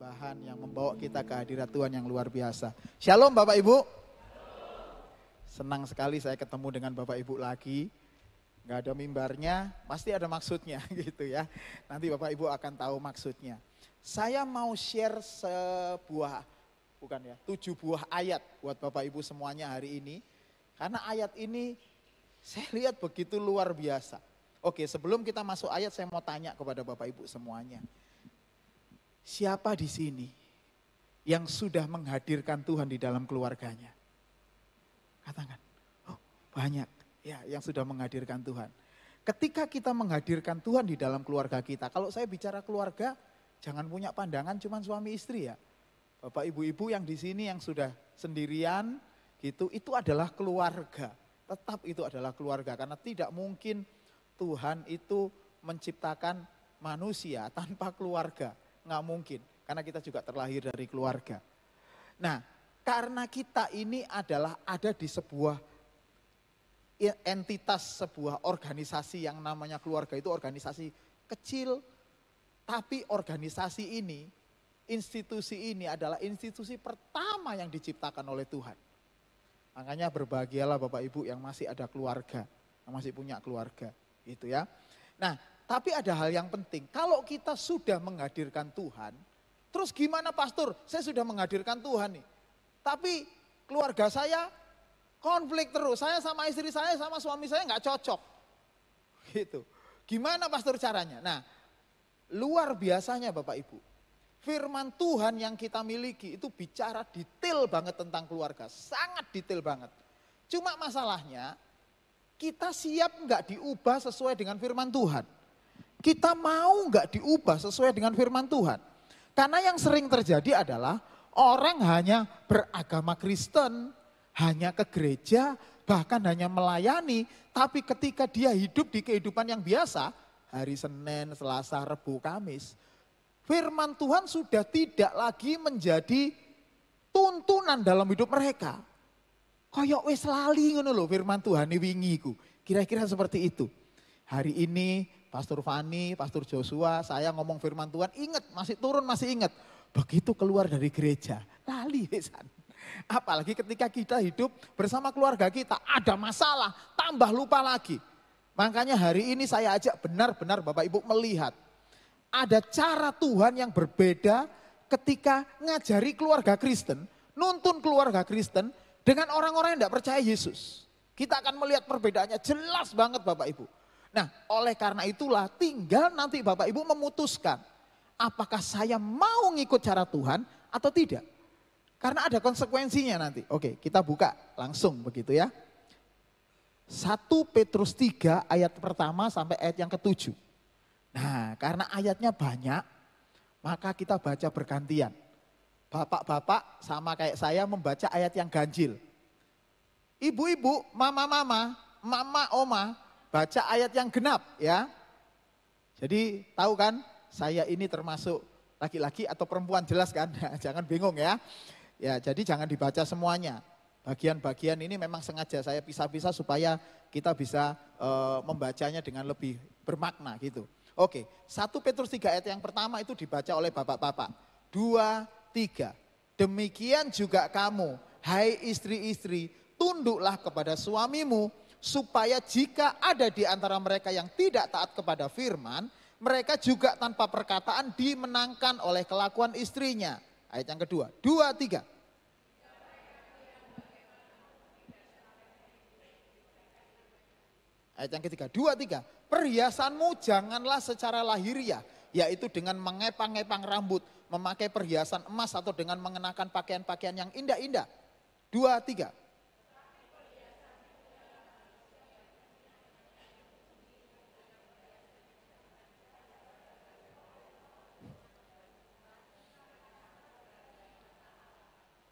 persembahan yang membawa kita ke hadirat Tuhan yang luar biasa. Shalom Bapak Ibu. Senang sekali saya ketemu dengan Bapak Ibu lagi. Gak ada mimbarnya, pasti ada maksudnya gitu ya. Nanti Bapak Ibu akan tahu maksudnya. Saya mau share 7 buah ayat buat Bapak Ibu semuanya hari ini. Karena ayat ini saya lihat begitu luar biasa. Oke, sebelum kita masuk ayat saya mau tanya kepada Bapak Ibu semuanya. Siapa di sini yang sudah menghadirkan Tuhan di dalam keluarganya? Katakan, oh banyak ya yang sudah menghadirkan Tuhan. Ketika kita menghadirkan Tuhan di dalam keluarga kita, kalau saya bicara keluarga, jangan punya pandangan cuma suami istri ya. Bapak ibu-ibu yang di sini yang sudah sendirian gitu, itu adalah keluarga. Tetap itu adalah keluarga karena tidak mungkin Tuhan itu menciptakan manusia tanpa keluarga. Nggak mungkin, karena kita juga terlahir dari keluarga. Nah, karena kita ini ada di sebuah entitas, sebuah organisasi yang namanya keluarga, itu organisasi kecil, tapi organisasi ini, institusi ini adalah institusi pertama yang diciptakan oleh Tuhan. Makanya berbahagialah Bapak Ibu yang masih ada keluarga, yang masih punya keluarga, gitu ya. Nah, tapi ada hal yang penting, kalau kita sudah menghadirkan Tuhan, terus gimana pastor? Saya sudah menghadirkan Tuhan nih, tapi keluarga saya konflik terus, saya sama istri saya sama suami saya nggak cocok. Gitu. Gimana pastor caranya? Nah, luar biasanya Bapak Ibu, firman Tuhan yang kita miliki itu bicara detail banget tentang keluarga, sangat detail banget. Cuma masalahnya, kita siap nggak diubah sesuai dengan firman Tuhan? Kita mau nggak diubah sesuai dengan firman Tuhan? Karena yang sering terjadi adalah orang hanya beragama Kristen, hanya ke gereja, bahkan hanya melayani, tapi ketika dia hidup di kehidupan yang biasa, hari Senin, Selasa, Rabu, Kamis, firman Tuhan sudah tidak lagi menjadi tuntunan dalam hidup mereka. Kayak wis lali ngono lho firman Tuhan wingi iku. Kira-kira seperti itu. Hari ini Pastor Fani, Pastor Joshua, saya ngomong firman Tuhan, ingat, masih turun, masih ingat. Begitu keluar dari gereja, lali besan. Apalagi ketika kita hidup bersama keluarga kita, ada masalah, tambah lupa lagi. Makanya hari ini saya ajak benar-benar Bapak Ibu melihat. Ada cara Tuhan yang berbeda ketika ngajari keluarga Kristen, nuntun keluarga Kristen dengan orang-orang yang tidak percaya Yesus. Kita akan melihat perbedaannya jelas banget Bapak Ibu. Nah, oleh karena itulah tinggal nanti Bapak Ibu memutuskan apakah saya mau ngikut cara Tuhan atau tidak. Karena ada konsekuensinya nanti. Oke, kita buka langsung begitu ya. 1 Petrus 3 ayat pertama sampai ayat yang ke-7. Nah, karena ayatnya banyak, maka kita baca bergantian. Bapak-bapak sama kayak saya membaca ayat yang ganjil. Ibu-ibu, mama-mama, mama-oma, baca ayat yang genap ya. Jadi tahu kan saya ini termasuk laki-laki atau perempuan, jelas kan? Jangan bingung ya. Ya jadi jangan dibaca semuanya. Bagian-bagian ini memang sengaja saya pisah-pisah supaya kita bisa membacanya dengan lebih bermakna gitu. Oke, 1 Petrus 3 ayat yang pertama itu dibaca oleh bapak-bapak. 2, 3. Demikian juga kamu, hai istri-istri, tunduklah kepada suamimu, supaya jika ada di antara mereka yang tidak taat kepada firman, mereka juga tanpa perkataan dimenangkan oleh kelakuan istrinya. Ayat yang kedua, 2, 3. Ayat yang ketiga, 2, 3. Perhiasanmu janganlah secara lahiriah, yaitu dengan mengepang-epang rambut, memakai perhiasan emas atau dengan mengenakan pakaian-pakaian yang indah-indah. 2, 3.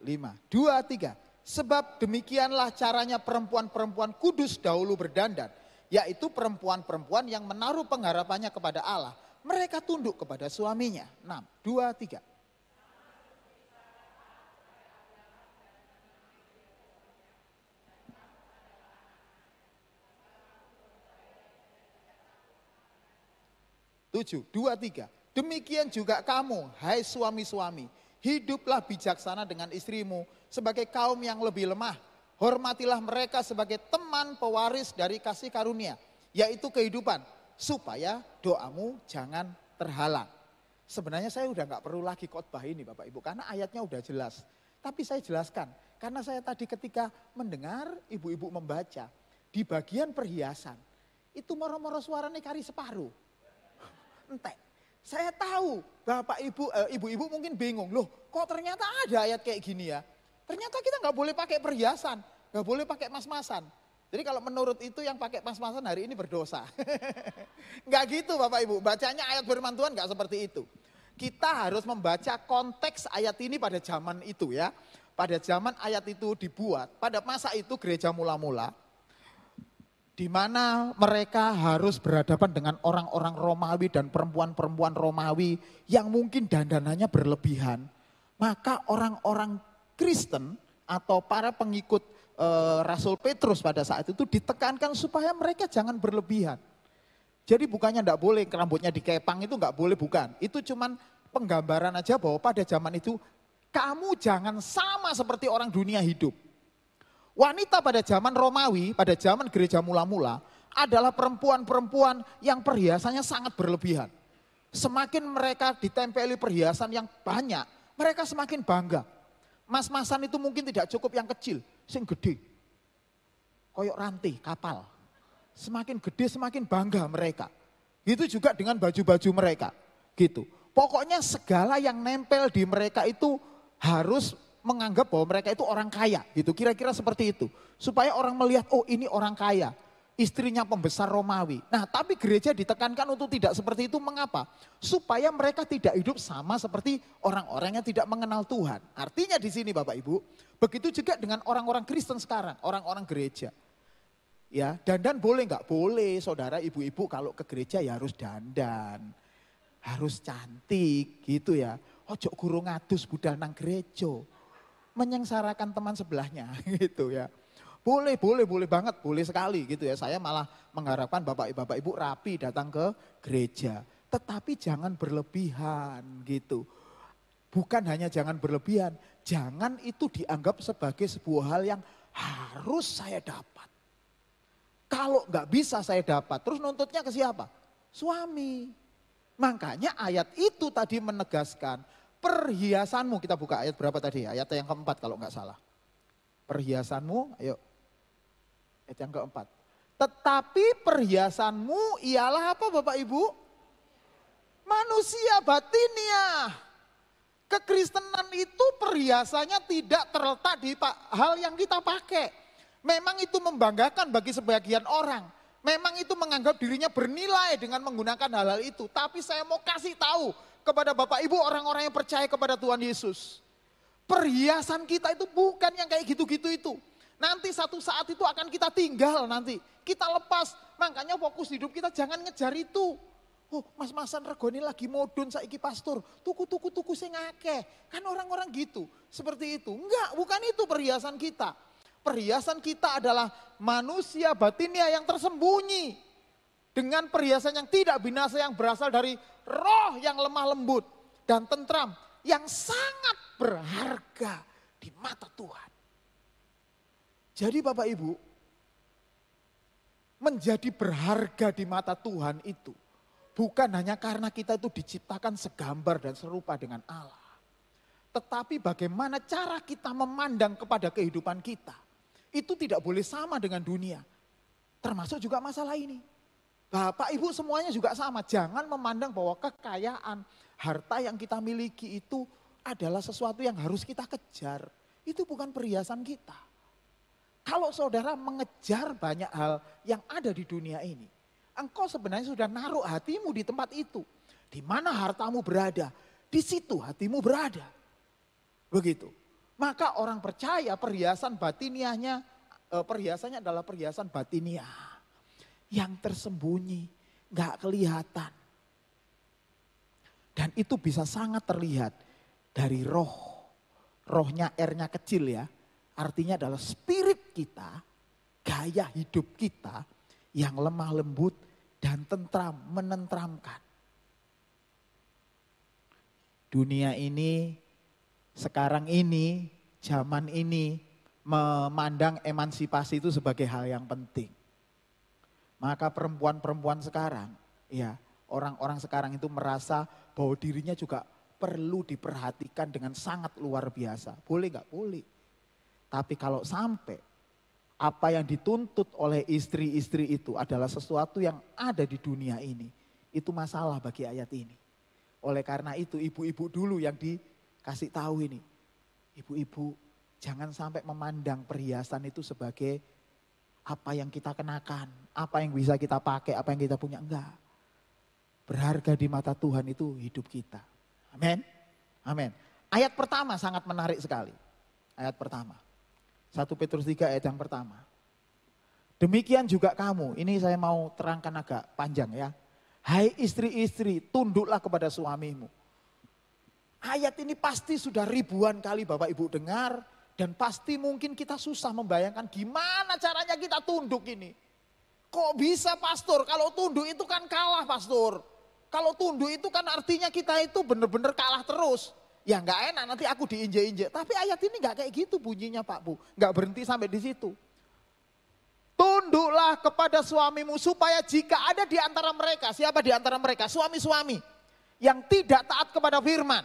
Lima, 2, 3. Sebab demikianlah caranya perempuan-perempuan kudus dahulu berdandan, yaitu perempuan-perempuan yang menaruh pengharapannya kepada Allah. Mereka tunduk kepada suaminya. 6, 2, 3. Tujuh, 2, 3. Demikian juga kamu, hai suami-suami, hiduplah bijaksana dengan istrimu sebagai kaum yang lebih lemah. Hormatilah mereka sebagai teman pewaris dari kasih karunia, yaitu kehidupan, supaya doamu jangan terhalang. Sebenarnya saya udah gak perlu lagi khotbah ini Bapak Ibu, karena ayatnya udah jelas. Tapi saya jelaskan, karena saya tadi ketika mendengar ibu-ibu membaca, di bagian perhiasan, itu moro-moro suaranya kari separuh. Entek. Saya tahu Bapak Ibu, ibu-ibu mungkin bingung, loh kok ternyata ada ayat kayak gini ya. Ternyata kita nggak boleh pakai perhiasan, nggak boleh pakai mas-masan. Jadi kalau menurut itu yang pakai mas-masan hari ini berdosa. Nggak gitu Bapak Ibu, bacanya ayat firman Tuhan nggak seperti itu. Kita harus membaca konteks ayat ini pada zaman itu ya. Pada zaman ayat itu dibuat, pada masa itu gereja mula-mula, di mana mereka harus berhadapan dengan orang-orang Romawi dan perempuan-perempuan Romawi yang mungkin dandanannya berlebihan. Maka orang-orang Kristen atau para pengikut Rasul Petrus pada saat itu ditekankan supaya mereka jangan berlebihan. Jadi bukannya enggak boleh rambutnya dikepang, itu enggak boleh, bukan. Itu cuman penggambaran aja bahwa pada zaman itu kamu jangan sama seperti orang dunia hidup. Wanita pada zaman Romawi, pada zaman gereja mula-mula adalah perempuan-perempuan yang perhiasannya sangat berlebihan. Semakin mereka ditempeli perhiasan yang banyak, mereka semakin bangga. Mas-masan itu mungkin tidak cukup yang kecil, sing gede. Koyok rantai, kapal. Semakin gede semakin bangga mereka. Gitu juga dengan baju-baju mereka. Gitu. Pokoknya segala yang nempel di mereka itu harus menganggap bahwa mereka itu orang kaya gitu, kira-kira seperti itu. Supaya orang melihat, oh ini orang kaya, istrinya pembesar Romawi. Nah tapi gereja ditekankan untuk tidak seperti itu, mengapa? Supaya mereka tidak hidup sama seperti orang-orang yang tidak mengenal Tuhan. Artinya di sini Bapak Ibu, begitu juga dengan orang-orang Kristen sekarang, orang-orang gereja. Ya, dandan boleh nggak? Boleh, saudara ibu-ibu kalau ke gereja ya harus dandan. Harus cantik gitu ya. Ojo guru ngadus budal nang gereja. Menyengsarakan teman sebelahnya gitu ya. Boleh banget, boleh sekali gitu ya. Saya malah mengharapkan bapak ibu rapi datang ke gereja. Tetapi jangan berlebihan gitu. Bukan hanya jangan berlebihan, jangan itu dianggap sebagai sebuah hal yang harus saya dapat. Kalau nggak bisa saya dapat, terus nuntutnya ke siapa? Suami. Makanya ayat itu tadi menegaskan, perhiasanmu, kita buka ayat berapa tadi? Ayat yang keempat kalau nggak salah. Perhiasanmu, ayo. Ayat yang keempat. Tetapi perhiasanmu ialah apa Bapak Ibu? Manusia batiniah. Kekristenan itu perhiasannya tidak terletak di hal yang kita pakai. Memang itu membanggakan bagi sebagian orang. Memang itu menganggap dirinya bernilai dengan menggunakan hal-hal itu. Tapi saya mau kasih tahu kepada Bapak Ibu orang-orang yang percaya kepada Tuhan Yesus. Perhiasan kita itu bukan yang kayak gitu-gitu itu. Nanti satu saat itu akan kita tinggal nanti. Kita lepas. Makanya fokus hidup kita jangan ngejar itu. Oh mas-masan regoni lagi modun saiki pastor. Tuku sing akeh. Kan orang-orang gitu. Seperti itu. Enggak, bukan itu perhiasan kita. Perhiasan kita adalah manusia batinnya yang tersembunyi. Dengan perhiasan yang tidak binasa yang berasal dari roh yang lemah lembut dan tentram. Yang sangat berharga di mata Tuhan. Jadi Bapak Ibu, menjadi berharga di mata Tuhan itu bukan hanya karena kita itu diciptakan segambar dan serupa dengan Allah. Tetapi bagaimana cara kita memandang kepada kehidupan kita. Itu tidak boleh sama dengan dunia. Termasuk juga masalah ini. Bapak Ibu semuanya juga sama. Jangan memandang bahwa kekayaan, harta yang kita miliki itu adalah sesuatu yang harus kita kejar. Itu bukan perhiasan kita. Kalau saudara mengejar banyak hal yang ada di dunia ini, engkau sebenarnya sudah naruh hatimu di tempat itu. Di mana hartamu berada, di situ hatimu berada. Begitu. Maka orang percaya perhiasan batiniahnya, perhiasannya adalah perhiasan batiniah. Yang tersembunyi, gak kelihatan. Dan itu bisa sangat terlihat dari roh. Rohnya R-nya kecil ya. Artinya adalah spirit kita, gaya hidup kita yang lemah lembut dan tentram, menentramkan. dunia ini, sekarang ini, zaman ini memandang emansipasi itu sebagai hal yang penting. Maka perempuan-perempuan sekarang, ya orang-orang sekarang itu merasa bahwa dirinya juga perlu diperhatikan dengan sangat luar biasa. Boleh nggak? Boleh. Tapi kalau sampai apa yang dituntut oleh istri-istri itu adalah sesuatu yang ada di dunia ini, itu masalah bagi ayat ini. Oleh karena itu ibu-ibu dulu yang dikasih tahu ini. Ibu-ibu jangan sampai memandang perhiasan itu sebagai apa yang kita kenakan, apa yang bisa kita pakai, apa yang kita punya. Enggak. Berharga di mata Tuhan itu hidup kita. Amin. Amin. Ayat pertama sangat menarik sekali. Ayat pertama. 1 Petrus 3 ayat yang pertama. Demikian juga kamu, ini saya mau terangkan agak panjang ya. Hai istri-istri, tunduklah kepada suamimu. Ayat ini pasti sudah ribuan kali Bapak Ibu dengar. Dan pasti mungkin kita susah membayangkan gimana caranya kita tunduk ini. Kok bisa pastor, kalau tunduk itu kan kalah pastor. Kalau tunduk itu kan artinya kita itu benar-benar kalah terus. Ya nggak enak nanti aku diinjek-injek. Tapi ayat ini nggak kayak gitu bunyinya Pak Bu. Nggak berhenti sampai di situ. Tunduklah kepada suamimu supaya jika ada di antara mereka. Siapa di antara mereka? Suami-suami yang tidak taat kepada firman.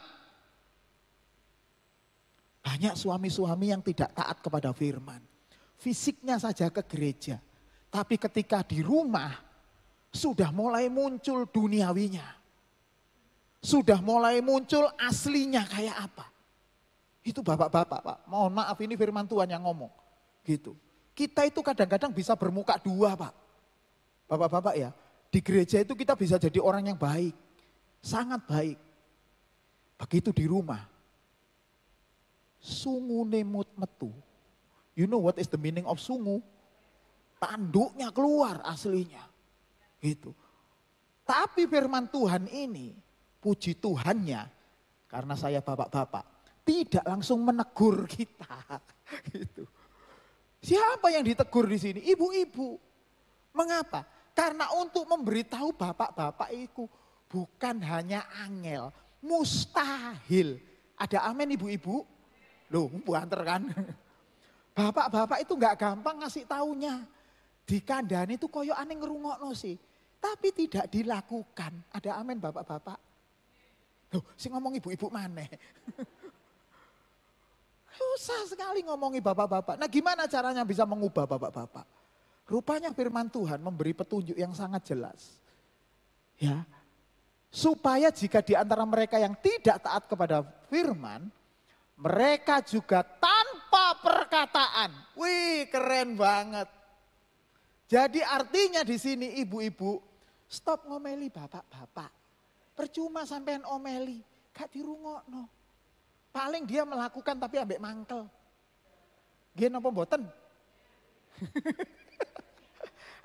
Banyak suami-suami yang tidak taat kepada firman. Fisiknya saja ke gereja. Tapi ketika di rumah sudah mulai muncul duniawinya. Sudah mulai muncul aslinya kayak apa. Itu bapak-bapak Pak. Mohon maaf ini firman Tuhan yang ngomong. Gitu. Kita itu kadang-kadang bisa bermuka dua Pak. Bapak-bapak ya. Di gereja itu kita bisa jadi orang yang baik. Sangat baik. Begitu di rumah. Sungu nemut metu. You know what is the meaning of sungu? Tanduknya keluar aslinya. Gitu. Tapi firman Tuhan ini, puji Tuhannya, karena saya bapak-bapak, tidak langsung menegur kita. Gitu. Siapa yang ditegur di sini? Ibu-ibu. Mengapa? Karena untuk memberitahu bapak-bapak itu bukan hanya angel, mustahil. Ada amin ibu-ibu? Loh, banter kan. Bapak-bapak itu gak gampang ngasih taunya. Di kandang itu koyo aneh ngerungokno sih. Tapi tidak dilakukan. Ada amin bapak-bapak? Loh, sih ngomong ibu-ibu maneh. Susah sekali ngomongi bapak-bapak. Nah gimana caranya bisa mengubah bapak-bapak? Rupanya firman Tuhan memberi petunjuk yang sangat jelas. Ya, supaya jika di antara mereka yang tidak taat kepada firman, mereka juga tanpa perkataan. Wih, keren banget. Jadi artinya di sini ibu-ibu, stop ngomeli bapak-bapak. Percuma sampean omeli, gak dirungokno. Paling dia melakukan tapi ambek mangkel. Nggih napa mboten?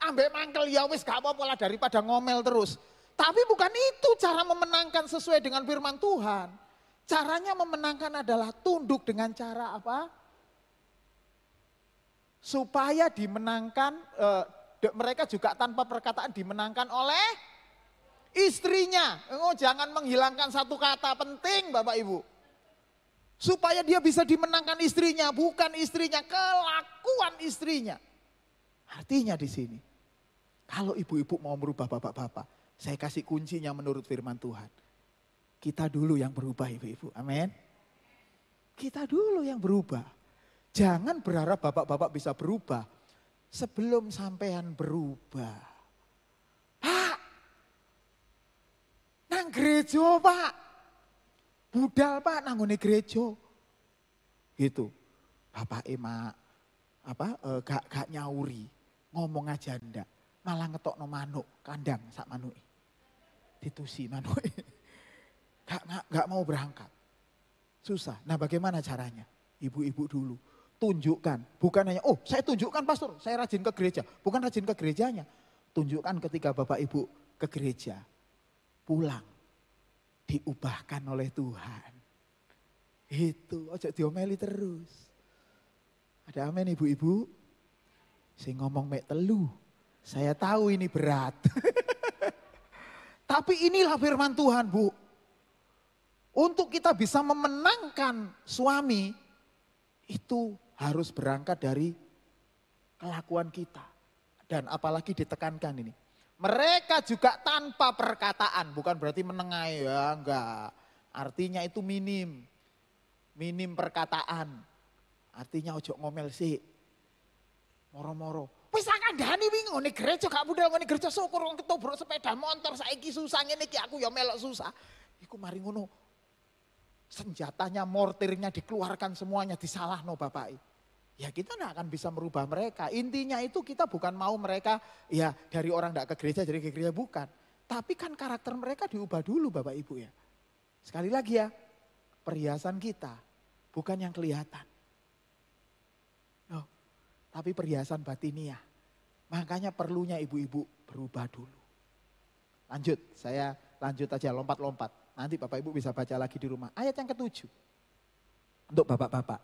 Ambek mangkel ya wis gak apa-apa lah daripada ngomel terus. Tapi bukan itu cara memenangkan sesuai dengan firman Tuhan. Caranya memenangkan adalah tunduk dengan cara apa? Supaya dimenangkan, mereka juga tanpa perkataan dimenangkan oleh istrinya. Oh, jangan menghilangkan satu kata penting Bapak Ibu. Supaya dia bisa dimenangkan istrinya, bukan istrinya, kelakuan istrinya. Artinya di sini, kalau ibu-ibu mau merubah bapak-bapak, saya kasih kuncinya menurut firman Tuhan. Kita dulu yang berubah ibu-ibu, amin. Kita dulu yang berubah. Jangan berharap bapak-bapak bisa berubah sebelum sampean berubah. Pak, nang gereja Pak. Budal Pak nanggone gereja. Gitu. Bapak emak gak nyauri, ngomong aja ndak. Malah ngetokno manuk, kandang sak manuke. Ditusi manuke. Gak mau berangkat. Susah. Nah bagaimana caranya? Ibu-ibu dulu. Tunjukkan. Bukan hanya, oh saya tunjukkan pastor, saya rajin ke gereja. Bukan rajin ke gerejanya. Tunjukkan ketika bapak ibu ke gereja. Pulang. Diubahkan oleh Tuhan. Itu, ojo diomeli terus. Ada amin ibu-ibu? Saya ngomong mek telu. Saya tahu ini berat. Tapi inilah firman Tuhan Bu. Untuk kita bisa memenangkan suami, itu harus berangkat dari kelakuan kita. Dan apalagi ditekankan ini. Mereka juga tanpa perkataan, bukan berarti menengahi ya, enggak. Artinya itu minim perkataan. Artinya ojo ngomel sih. Moro-moro. Wis kandhani wingi ngene gereja gak budal ngene gereja syukur wong ketobrak sepeda motor saiki susah ngene iki aku ya melok susah. Iku mari ngono senjatanya mortirnya dikeluarkan semuanya disalahno bapak. Ya kita tidak akan bisa merubah mereka. Intinya itu kita bukan mau mereka ya dari orang tidak ke gereja jadi ke gereja bukan. Tapi kan karakter mereka diubah dulu bapak ibu ya. Sekali lagi ya perhiasan kita bukan yang kelihatan. Tapi perhiasan batiniah. Makanya perlunya ibu-ibu berubah dulu. Lanjut, saya lanjut aja lompat-lompat. Nanti Bapak Ibu bisa baca lagi di rumah. Ayat yang ke-7. Untuk bapak-bapak.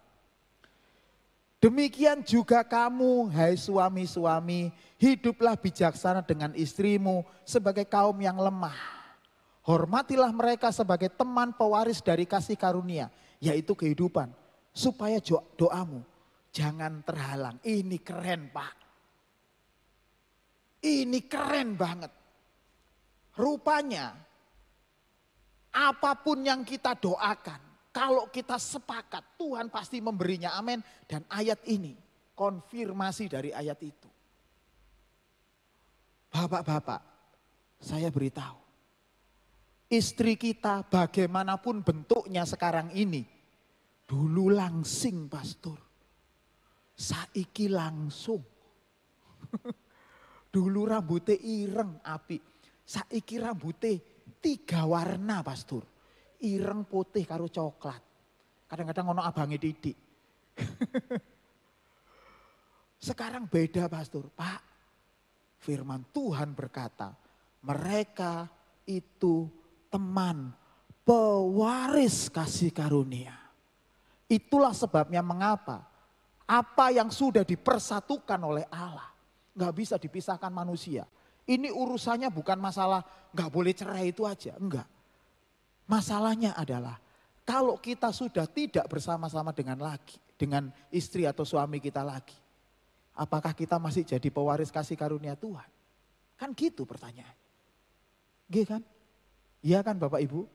Demikian juga kamu, hai suami-suami, hiduplah bijaksana dengan istrimu sebagai kaum yang lemah. Hormatilah mereka sebagai teman pewaris dari kasih karunia, yaitu kehidupan. Supaya doamu jangan terhalang. Ini keren Pak. Ini keren banget. Rupanya apapun yang kita doakan, kalau kita sepakat Tuhan pasti memberinya amin. Dan ayat ini konfirmasi dari ayat itu. Bapak-bapak, saya beritahu. Istri kita bagaimanapun bentuknya sekarang ini, dulu langsing pastor. Saiki langsung. Dulu rambutnya ireng api. Saiki rambutnya 3 warna pastor. Ireng putih karo coklat. Kadang-kadang ono abange didik. Sekarang beda pastor. Pak, firman Tuhan berkata, mereka itu teman pewaris kasih karunia. Itulah sebabnya mengapa apa yang sudah dipersatukan oleh Allah nggak bisa dipisahkan manusia. Ini urusannya bukan masalah nggak boleh cerai itu aja, enggak. Masalahnya adalah kalau kita sudah tidak bersama-sama dengan istri atau suami kita lagi, apakah kita masih jadi pewaris kasih karunia Tuhan? Kan gitu pertanyaan. Gitu kan? Iya kan Bapak Ibu?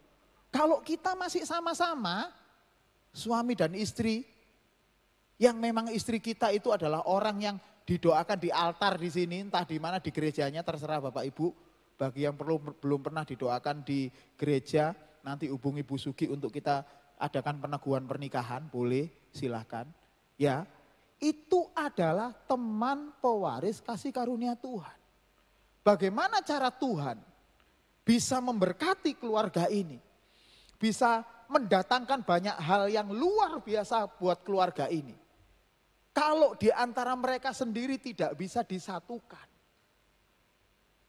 Kalau kita masih sama-sama suami dan istri, yang memang istri kita itu adalah orang yang didoakan di altar di sini, entah di mana di gerejanya terserah Bapak Ibu. Bagi yang belum pernah didoakan di gereja, nanti hubungi Bu Sugi untuk kita adakan peneguhan pernikahan, boleh silahkan. Ya, itu adalah teman pewaris kasih karunia Tuhan. Bagaimana cara Tuhan bisa memberkati keluarga ini, bisa mendatangkan banyak hal yang luar biasa buat keluarga ini. Kalau di antara mereka sendiri tidak bisa disatukan.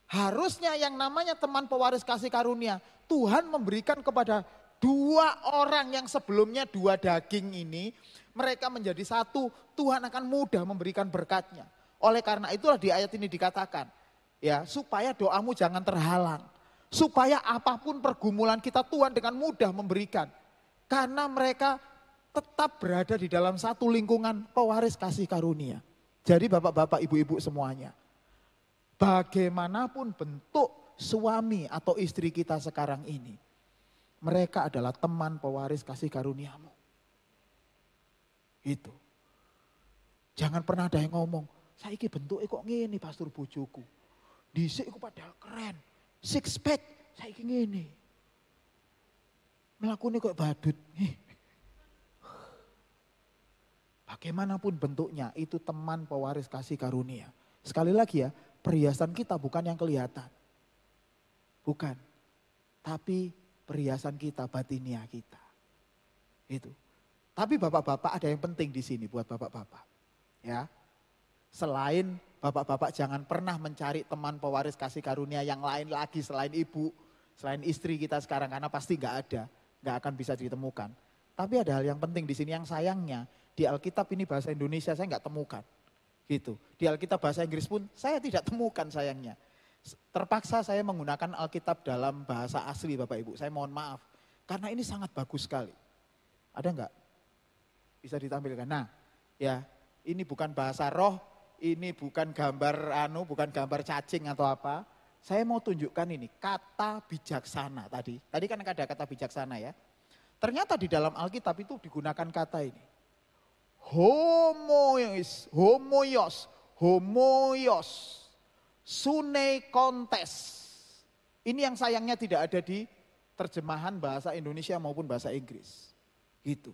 Harusnya yang namanya teman pewaris kasih karunia, Tuhan memberikan kepada 2 orang yang sebelumnya 2 daging ini, mereka menjadi satu, Tuhan akan mudah memberikan berkatnya. Oleh karena itulah di ayat ini dikatakan, ya supaya doamu jangan terhalang. Supaya apapun pergumulan kita Tuhan dengan mudah memberikan. Karena mereka tetap berada di dalam satu lingkungan pewaris kasih karunia. Jadi bapak-bapak, ibu-ibu semuanya. Bagaimanapun bentuk suami atau istri kita sekarang ini. Mereka adalah teman pewaris kasih karuniamu. Itu. Jangan pernah ada yang ngomong, saiki bentuknya kok ngene pastor bojoku. Dhisik iku padahal keren. Six pack saiki ngene. Mlakune kok badut. Bagaimanapun bentuknya itu teman pewaris kasih karunia. Sekali lagi ya, perhiasan kita bukan yang kelihatan. Bukan. Tapi perhiasan kita, batinia kita. Itu. Tapi bapak-bapak ada yang penting di sini buat bapak-bapak. Ya. Selain bapak-bapak jangan pernah mencari teman pewaris kasih karunia yang lain lagi selain ibu, selain istri kita sekarang karena pasti nggak ada, nggak akan bisa ditemukan. Tapi ada hal yang penting di sini yang sayangnya di Alkitab ini bahasa Indonesia saya nggak temukan, gitu. Di Alkitab bahasa Inggris pun saya tidak temukan sayangnya. Terpaksa saya menggunakan Alkitab dalam bahasa asli Bapak Ibu. Saya mohon maaf Karena ini sangat bagus sekali. Ada enggak? Bisa ditampilkan. Nah, ya, ini bukan bahasa roh, ini bukan gambar bukan gambar cacing atau apa. Saya mau tunjukkan ini, kata bijaksana tadi. Tadi kan ada kata bijaksana ya. Ternyata di dalam Alkitab itu digunakan kata ini. Homoios, sune kontes. Ini yang sayangnya tidak ada di terjemahan bahasa Indonesia maupun bahasa Inggris. Gitu.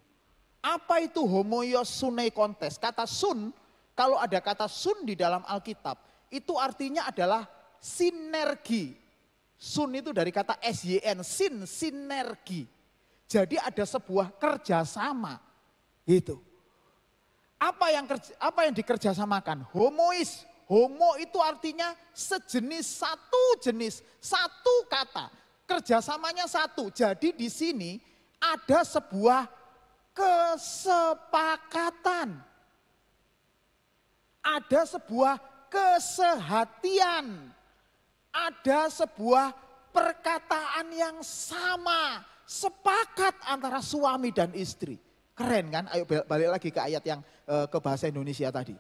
Apa itu homoios sune kontes? Kata sun, kalau ada kata sun di dalam Alkitab, itu artinya adalah sinergi. Sun itu dari kata SYN, sinergi. Jadi ada sebuah kerjasama. Gitu. Apa yang dikerjasamakan? Homois. Homo itu artinya sejenis, satu kata. Kerjasamanya satu. Jadi di sini ada sebuah kesepakatan. Ada sebuah kesehatian. Ada sebuah perkataan yang sama. Sepakat antara suami dan istri. Keren kan? Ayo balik lagi ke ayat yang ke bahasa Indonesia tadi.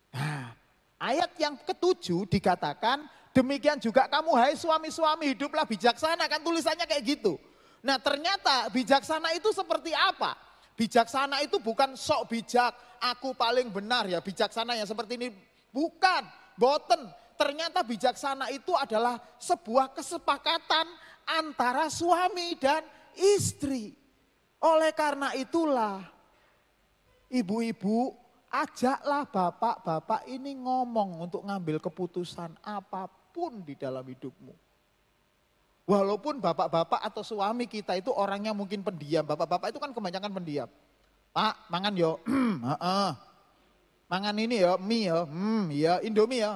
Nah, ayat yang ke-7 dikatakan, demikian juga kamu hai suami-suami hiduplah bijaksana, kan tulisannya kayak gitu. Nah ternyata bijaksana itu seperti apa? Bijaksana itu bukan sok bijak, aku paling benar ya bijaksana yang seperti ini. Bukan, boten. Ternyata bijaksana itu adalah sebuah kesepakatan antara suami dan istri. Oleh karena itulah, ibu-ibu ajaklah bapak-bapak ini ngomong untuk ngambil keputusan apapun di dalam hidupmu. Walaupun bapak-bapak atau suami kita itu orangnya mungkin pendiam. Bapak-bapak itu kan kebanyakan pendiam. Pak, mangan yo. Mangan ini yo, mie yo. Ya, Indomie yo.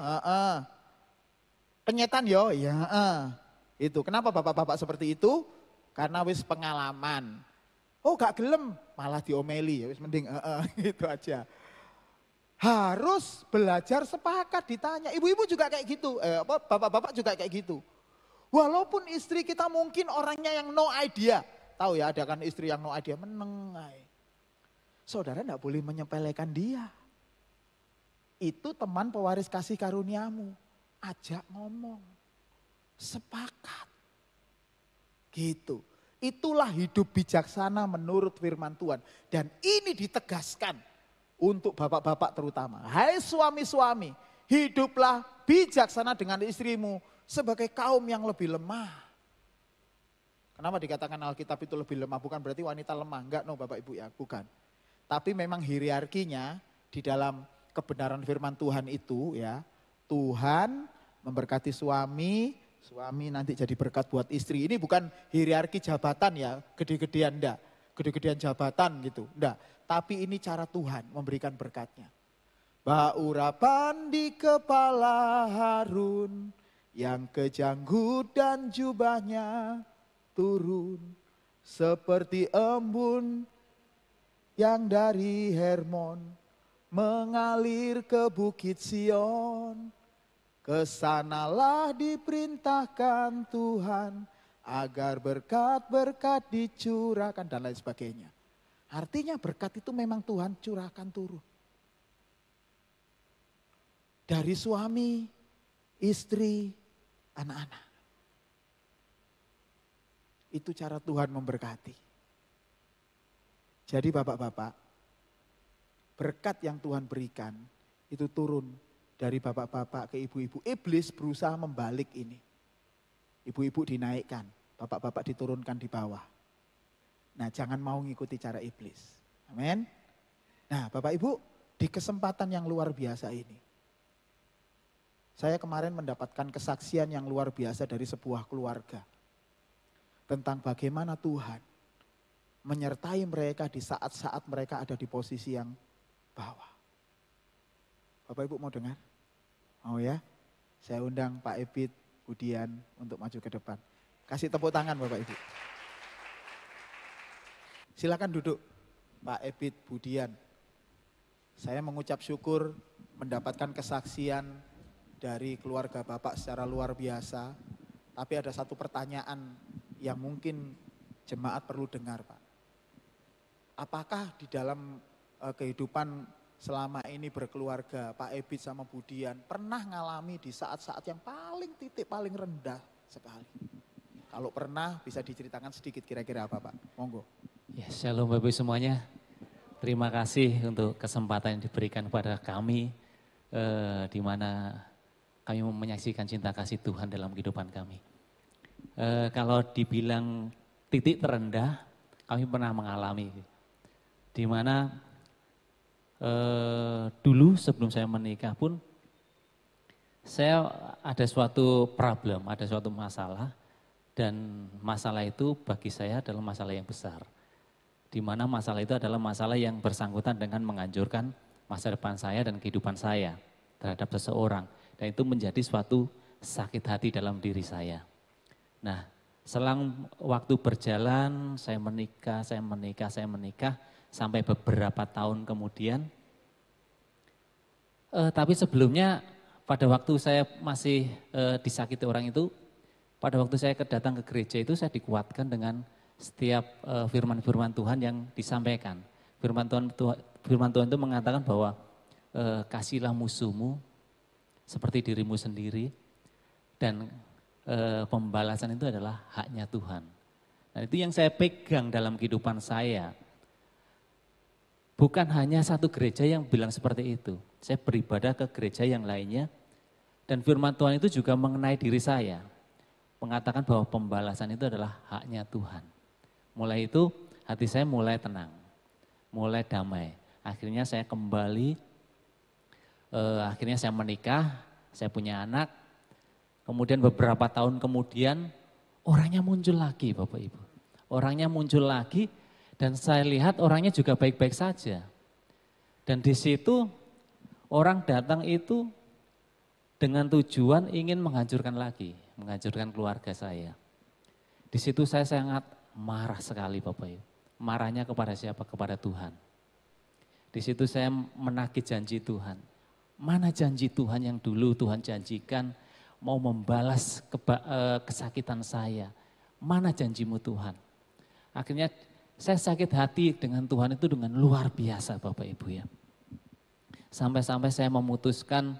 Penyetan yo. Ya, itu. Kenapa bapak-bapak seperti itu? Karena wis pengalaman. Oh gak gelem, malah diomeli. Ya wis mending gitu aja. Harus belajar sepakat ditanya. Ibu-ibu juga kayak gitu. Bapak-bapak juga kayak gitu. Walaupun istri kita mungkin orangnya yang no idea. Tahu ya, ada kan istri yang no idea, menengai. Saudara enggak boleh menyepelekan dia. Itu teman pewaris kasih karuniamu. Ajak ngomong. Sepakat. Gitu. Itulah hidup bijaksana menurut firman Tuhan. Dan ini ditegaskan untuk bapak-bapak terutama. Hai suami-suami, hiduplah bijaksana dengan istrimu. Sebagai kaum yang lebih lemah. Kenapa dikatakan Alkitab itu lebih lemah? Bukan berarti wanita lemah. Enggak no Bapak Ibu ya, bukan. Tapi memang hierarkinya di dalam kebenaran firman Tuhan itu ya. Tuhan memberkati suami, suami nanti jadi berkat buat istri. Ini bukan hierarki jabatan ya, gede-gedean enggak. Gede-gedean jabatan gitu, enggak. Tapi ini cara Tuhan memberikan berkatnya. Baurapan di kepala Harun, yang kejanggut dan jubahnya turun seperti embun yang dari Hermon mengalir ke bukit Sion. Kesanalah diperintahkan Tuhan agar berkat-berkat dicurahkan dan lain sebagainya. Artinya berkat itu memang Tuhan curahkan turun. Dari suami, istri, anak-anak. Itu cara Tuhan memberkati. Jadi bapak-bapak, berkat yang Tuhan berikan itu turun dari bapak-bapak ke ibu-ibu. Iblis berusaha membalik ini. Ibu-ibu dinaikkan, bapak-bapak diturunkan di bawah. Nah jangan mau ngikuti cara iblis. Amin. Nah Bapak Ibu, di kesempatan yang luar biasa ini. Saya kemarin mendapatkan kesaksian yang luar biasa dari sebuah keluarga. Tentang bagaimana Tuhan menyertai mereka di saat-saat mereka ada di posisi yang bawah. Bapak Ibu mau dengar? Mau ya? Saya undang Pak Ebit Budian untuk maju ke depan. Kasih tepuk tangan Bapak Ibu. Silakan duduk Pak Ebit Budian. Saya mengucap syukur mendapatkan kesaksian dari keluarga Bapak secara luar biasa. Tapi ada satu pertanyaan yang mungkin jemaat perlu dengar Pak. Apakah di dalam kehidupan selama ini berkeluarga Pak Ebit sama Budian pernah ngalami di saat-saat yang paling titik paling rendah sekali? Kalau pernah bisa diceritakan sedikit kira-kira apa Pak? Monggo. Ya, shalom Bapak Ibu semuanya. Terima kasih untuk kesempatan yang diberikan kepada kami di mana kami menyaksikan cinta kasih Tuhan dalam kehidupan kami. Kalau dibilang titik terendah, kami pernah mengalami. Di mana dulu sebelum saya menikah pun, saya ada suatu problem, ada suatu masalah. Dan masalah itu bagi saya adalah masalah yang besar. Di mana masalah itu adalah masalah yang bersangkutan dengan menghancurkan masa depan saya dan kehidupan saya terhadap seseorang. Dan itu menjadi suatu sakit hati dalam diri saya. Nah, selang waktu berjalan, saya menikah, sampai beberapa tahun kemudian. Tapi sebelumnya, pada waktu saya masih disakiti orang itu, pada waktu saya datang ke gereja itu saya dikuatkan dengan setiap firman-firman Tuhan yang disampaikan. Firman Tuhan itu mengatakan bahwa kasihlah musuhmu seperti dirimu sendiri dan pembalasan itu adalah haknya Tuhan. Nah, itu yang saya pegang dalam kehidupan saya. Bukan hanya satu gereja yang bilang seperti itu. Saya beribadah ke gereja yang lainnya dan firman Tuhan itu juga mengenai diri saya. Mengatakan bahwa pembalasan itu adalah haknya Tuhan. Mulai itu hati saya mulai tenang, mulai damai. Akhirnya saya kembali, akhirnya saya menikah, saya punya anak. Kemudian beberapa tahun kemudian orangnya muncul lagi Bapak Ibu. Orangnya muncul lagi dan saya lihat orangnya juga baik-baik saja. Dan di situ orang datang itu dengan tujuan ingin menghancurkan lagi. Menghancurkan keluarga saya. Di situ saya sangat marah sekali Bapak Ibu. Marahnya kepada siapa? Kepada Tuhan. Di situ saya menagih janji Tuhan. Mana janji Tuhan yang dulu Tuhan janjikan mau membalas kesakitan saya. Mana janjimu Tuhan? Akhirnya saya sakit hati dengan Tuhan itu dengan luar biasa Bapak Ibu ya. Sampai-sampai saya memutuskan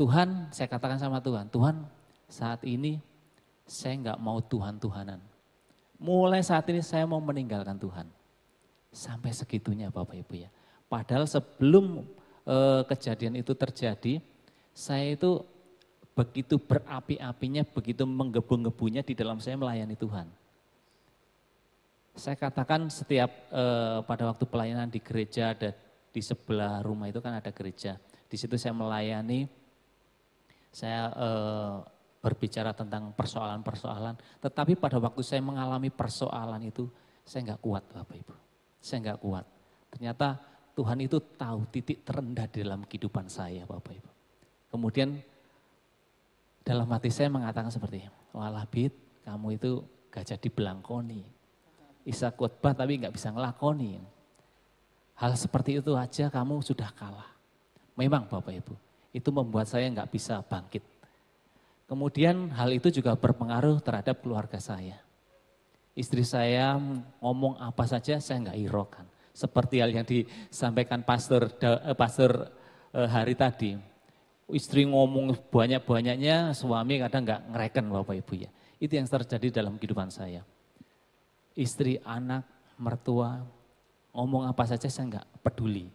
Tuhan, saya katakan sama Tuhan, Tuhan saat ini saya enggak mau Tuhan-Tuhanan. Mulai saat ini saya mau meninggalkan Tuhan. Sampai segitunya Bapak Ibu ya. Padahal sebelum kejadian itu terjadi, saya itu begitu berapi-apinya, begitu menggebu-gebunya di dalam saya melayani Tuhan. Saya katakan setiap pada waktu pelayanan di gereja, ada di sebelah rumah itu kan ada gereja. Di situ saya melayani, saya berbicara tentang persoalan-persoalan, tetapi pada waktu saya mengalami persoalan itu, saya enggak kuat Bapak Ibu. Saya enggak kuat. Ternyata Tuhan itu tahu titik terendah di dalam kehidupan saya Bapak Ibu. Kemudian dalam hati saya mengatakan seperti, walah Bit, kamu itu gak jadi belangkoni. Bisa khotbah tapi enggak bisa ngelakoni. Hal seperti itu aja kamu sudah kalah. Memang Bapak Ibu, itu membuat saya enggak bisa bangkit. Kemudian hal itu juga berpengaruh terhadap keluarga saya. Istri saya ngomong apa saja saya enggak hiraukan. Seperti hal yang disampaikan Pastor hari tadi. Istri ngomong banyak-banyaknya, suami kadang enggak ngereken Bapak Ibu ya. Itu yang terjadi dalam kehidupan saya. Istri, anak, mertua, ngomong apa saja saya enggak peduli.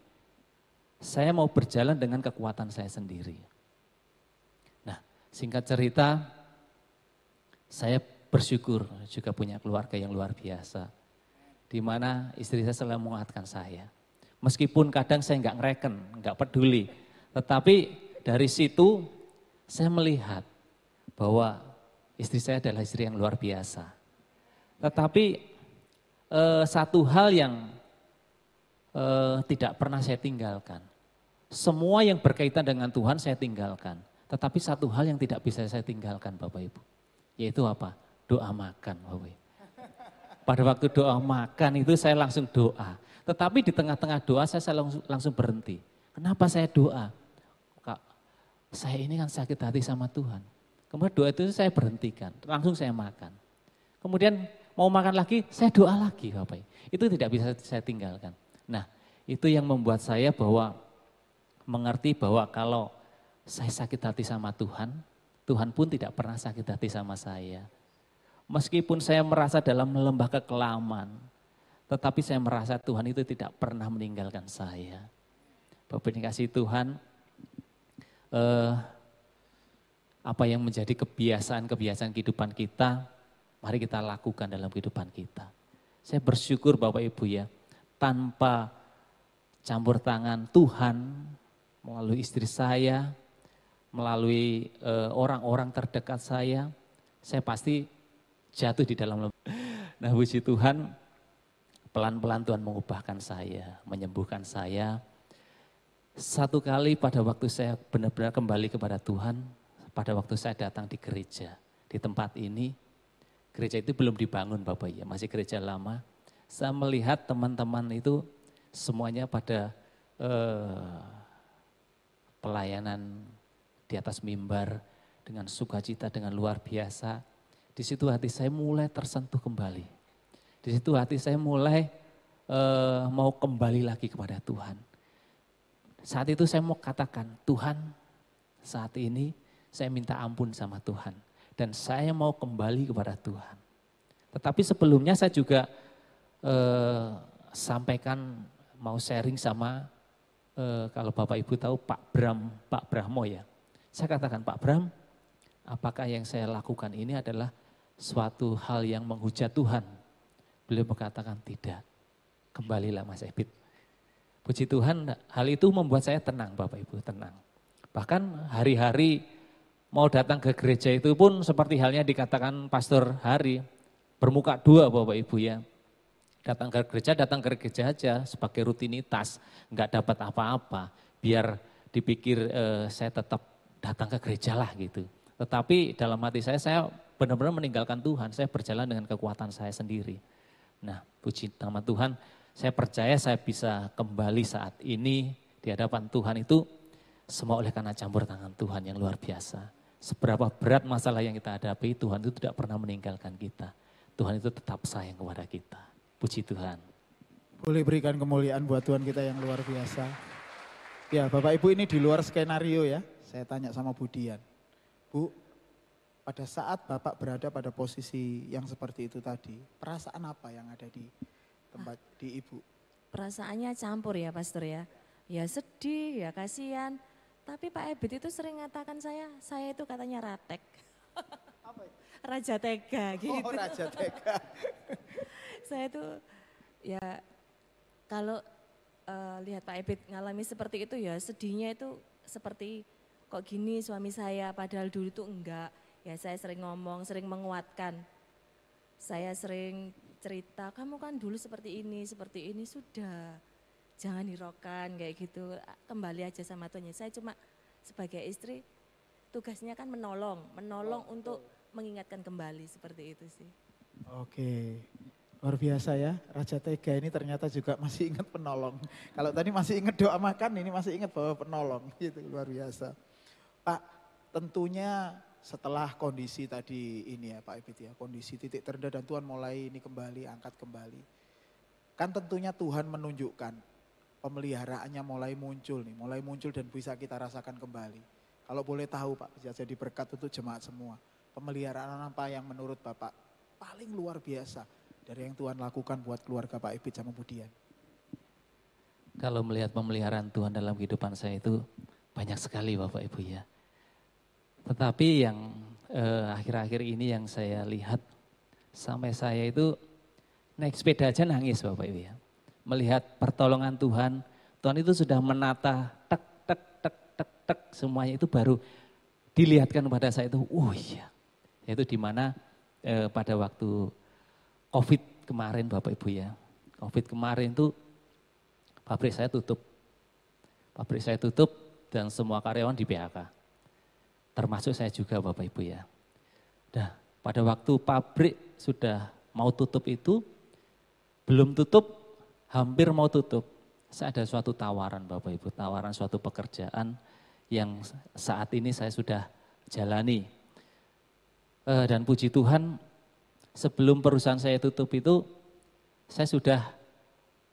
Saya mau berjalan dengan kekuatan saya sendiri. Singkat cerita, saya bersyukur juga punya keluarga yang luar biasa. Di mana istri saya selalu menguatkan saya. Meskipun kadang saya enggak ngereken, enggak peduli. Tetapi dari situ saya melihat bahwa istri saya adalah istri yang luar biasa. Tetapi satu hal yang tidak pernah saya tinggalkan. Semua yang berkaitan dengan Tuhan saya tinggalkan. Tetapi satu hal yang tidak bisa saya tinggalkan Bapak Ibu. Yaitu apa? Doa makan Bapak Ibu. Pada waktu doa makan itu saya langsung doa. Tetapi di tengah-tengah doa saya langsung berhenti. Kenapa saya doa? Kak, saya ini kan sakit hati sama Tuhan. Kemudian doa itu saya berhentikan. Langsung saya makan. Kemudian mau makan lagi, saya doa lagi Bapak. Itu tidak bisa saya tinggalkan. Nah, itu yang membuat saya bahwa mengerti bahwa kalau saya sakit hati sama Tuhan, Tuhan pun tidak pernah sakit hati sama saya. Meskipun saya merasa dalam lembah kekelaman, tetapi saya merasa Tuhan itu tidak pernah meninggalkan saya. Bapak dikasih Tuhan, apa yang menjadi kebiasaan-kebiasaan kehidupan kita, mari kita lakukan dalam kehidupan kita. Saya bersyukur Bapak Ibu ya, tanpa campur tangan Tuhan, melalui istri saya, melalui orang-orang terdekat saya pasti jatuh di dalam lembah. Nah puji Tuhan, pelan-pelan Tuhan mengubahkan saya, menyembuhkan saya. Satu kali pada waktu saya benar-benar kembali kepada Tuhan, pada waktu saya datang di gereja, di tempat ini, gereja itu belum dibangun Bapak ya, masih gereja lama. Saya melihat teman-teman itu semuanya pada pelayanan di atas mimbar dengan sukacita, dengan luar biasa. Di situ hati saya mulai tersentuh kembali. Di situ hati saya mulai mau kembali lagi kepada Tuhan. Saat itu saya mau katakan, Tuhan saat ini saya minta ampun sama Tuhan. Dan saya mau kembali kepada Tuhan. Tetapi sebelumnya saya juga sampaikan, mau sharing sama, kalau Bapak Ibu tahu Pak Brahmo ya. Saya katakan, Pak Bram, apakah yang saya lakukan ini adalah suatu hal yang menghujat Tuhan? Beliau mengatakan tidak. Kembalilah Mas Ebit. Puji Tuhan, hal itu membuat saya tenang Bapak Ibu, tenang. Bahkan hari-hari mau datang ke gereja itu pun seperti halnya dikatakan Pastor Hari, bermuka dua Bapak Ibu ya. Datang ke gereja aja sebagai rutinitas, enggak dapat apa-apa. Biar dipikir saya tetap datang ke gereja lah gitu. Tetapi dalam hati saya benar-benar meninggalkan Tuhan, saya berjalan dengan kekuatan saya sendiri. Nah puji nama Tuhan, saya percaya saya bisa kembali saat ini di hadapan Tuhan itu semua oleh karena campur tangan Tuhan yang luar biasa. Seberapa berat masalah yang kita hadapi, Tuhan itu tidak pernah meninggalkan kita. Tuhan itu tetap sayang kepada kita. Puji Tuhan. Boleh berikan kemuliaan buat Tuhan kita yang luar biasa. Ya Bapak Ibu, ini di luar skenario ya. Saya tanya sama Bu Dian. Bu, pada saat Bapak berada pada posisi yang seperti itu tadi, perasaan apa yang ada di tempat di Ibu? Perasaannya campur ya Pastor ya. Ya sedih, ya kasihan. Tapi Pak Ebit itu sering mengatakan saya itu katanya ratek. Apa itu? Raja tega gitu. Oh Raja Tega. Saya itu ya kalau lihat Pak Ebit ngalami seperti itu ya sedihnya itu seperti kok gini suami saya padahal dulu itu enggak. Ya saya sering ngomong, sering menguatkan. Saya sering cerita, kamu kan dulu seperti ini sudah. Jangan hiraukan kayak gitu, kembali aja sama Tuhan. Saya cuma sebagai istri tugasnya kan menolong untuk mengingatkan kembali seperti itu sih. Oke, luar biasa ya. Raja Tega ini ternyata juga masih ingat penolong. Kalau tadi masih ingat doa makan, ini masih ingat bahwa penolong. Gitu, luar biasa. Pak, tentunya setelah kondisi tadi ini ya Pak Ebit ya, kondisi titik terendah dan Tuhan mulai ini kembali, angkat kembali. Kan tentunya Tuhan menunjukkan pemeliharaannya mulai muncul dan bisa kita rasakan kembali. Kalau boleh tahu Pak, bisa jadi berkat untuk jemaat semua. Pemeliharaan apa yang menurut Bapak paling luar biasa dari yang Tuhan lakukan buat keluarga Pak Ebit sama Bu Dian? Kalau melihat pemeliharaan Tuhan dalam kehidupan saya itu banyak sekali Bapak Ibu ya. Tetapi yang akhir-akhir ini yang saya lihat, sampai saya itu naik sepeda aja nangis Bapak Ibu ya. Melihat pertolongan Tuhan, Tuhan itu sudah menata tek semuanya itu baru dilihatkan pada saya itu, oh iya. Itu dimana pada waktu COVID kemarin Bapak Ibu ya. COVID kemarin itu pabrik saya tutup. Pabrik saya tutup dan semua karyawan di PHK. Termasuk saya juga Bapak Ibu ya. Nah, pada waktu pabrik sudah mau tutup itu, belum tutup, hampir mau tutup. Saya ada suatu tawaran Bapak Ibu, tawaran suatu pekerjaan yang saat ini saya sudah jalani. Dan puji Tuhan, Sebelum perusahaan saya tutup itu, saya sudah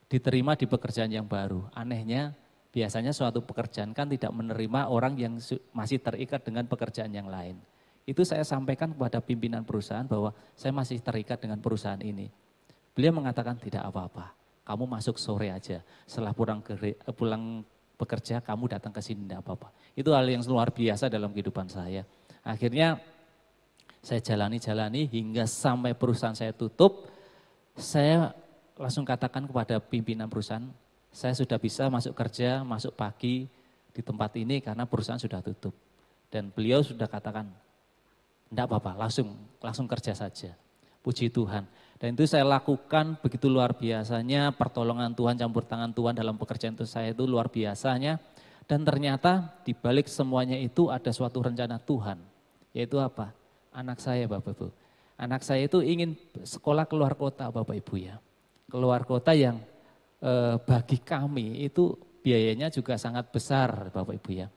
diterima di pekerjaan yang baru. Anehnya, biasanya suatu pekerjaan kan tidak menerima orang yang masih terikat dengan pekerjaan yang lain. Itu saya sampaikan kepada pimpinan perusahaan bahwa saya masih terikat dengan perusahaan ini. Beliau mengatakan tidak apa-apa, kamu masuk sore aja. Setelah pulang bekerja, kamu datang ke sini tidak apa-apa. Itu hal yang luar biasa dalam kehidupan saya. Akhirnya saya jalani hingga sampai perusahaan saya tutup, saya langsung katakan kepada pimpinan perusahaan, saya sudah bisa masuk kerja, masuk pagi di tempat ini karena perusahaan sudah tutup. Dan beliau sudah katakan, enggak apa-apa, langsung kerja saja. Puji Tuhan. Dan itu saya lakukan begitu luar biasanya, pertolongan Tuhan, campur tangan Tuhan dalam pekerjaan itu saya itu luar biasanya. Dan ternyata di balik semuanya itu ada suatu rencana Tuhan. Yaitu apa? Anak saya Bapak Ibu. Anak saya itu ingin sekolah keluar kota Bapak Ibu ya. Keluar kota yang bagi kami itu biayanya juga sangat besar Bapak Ibu ya.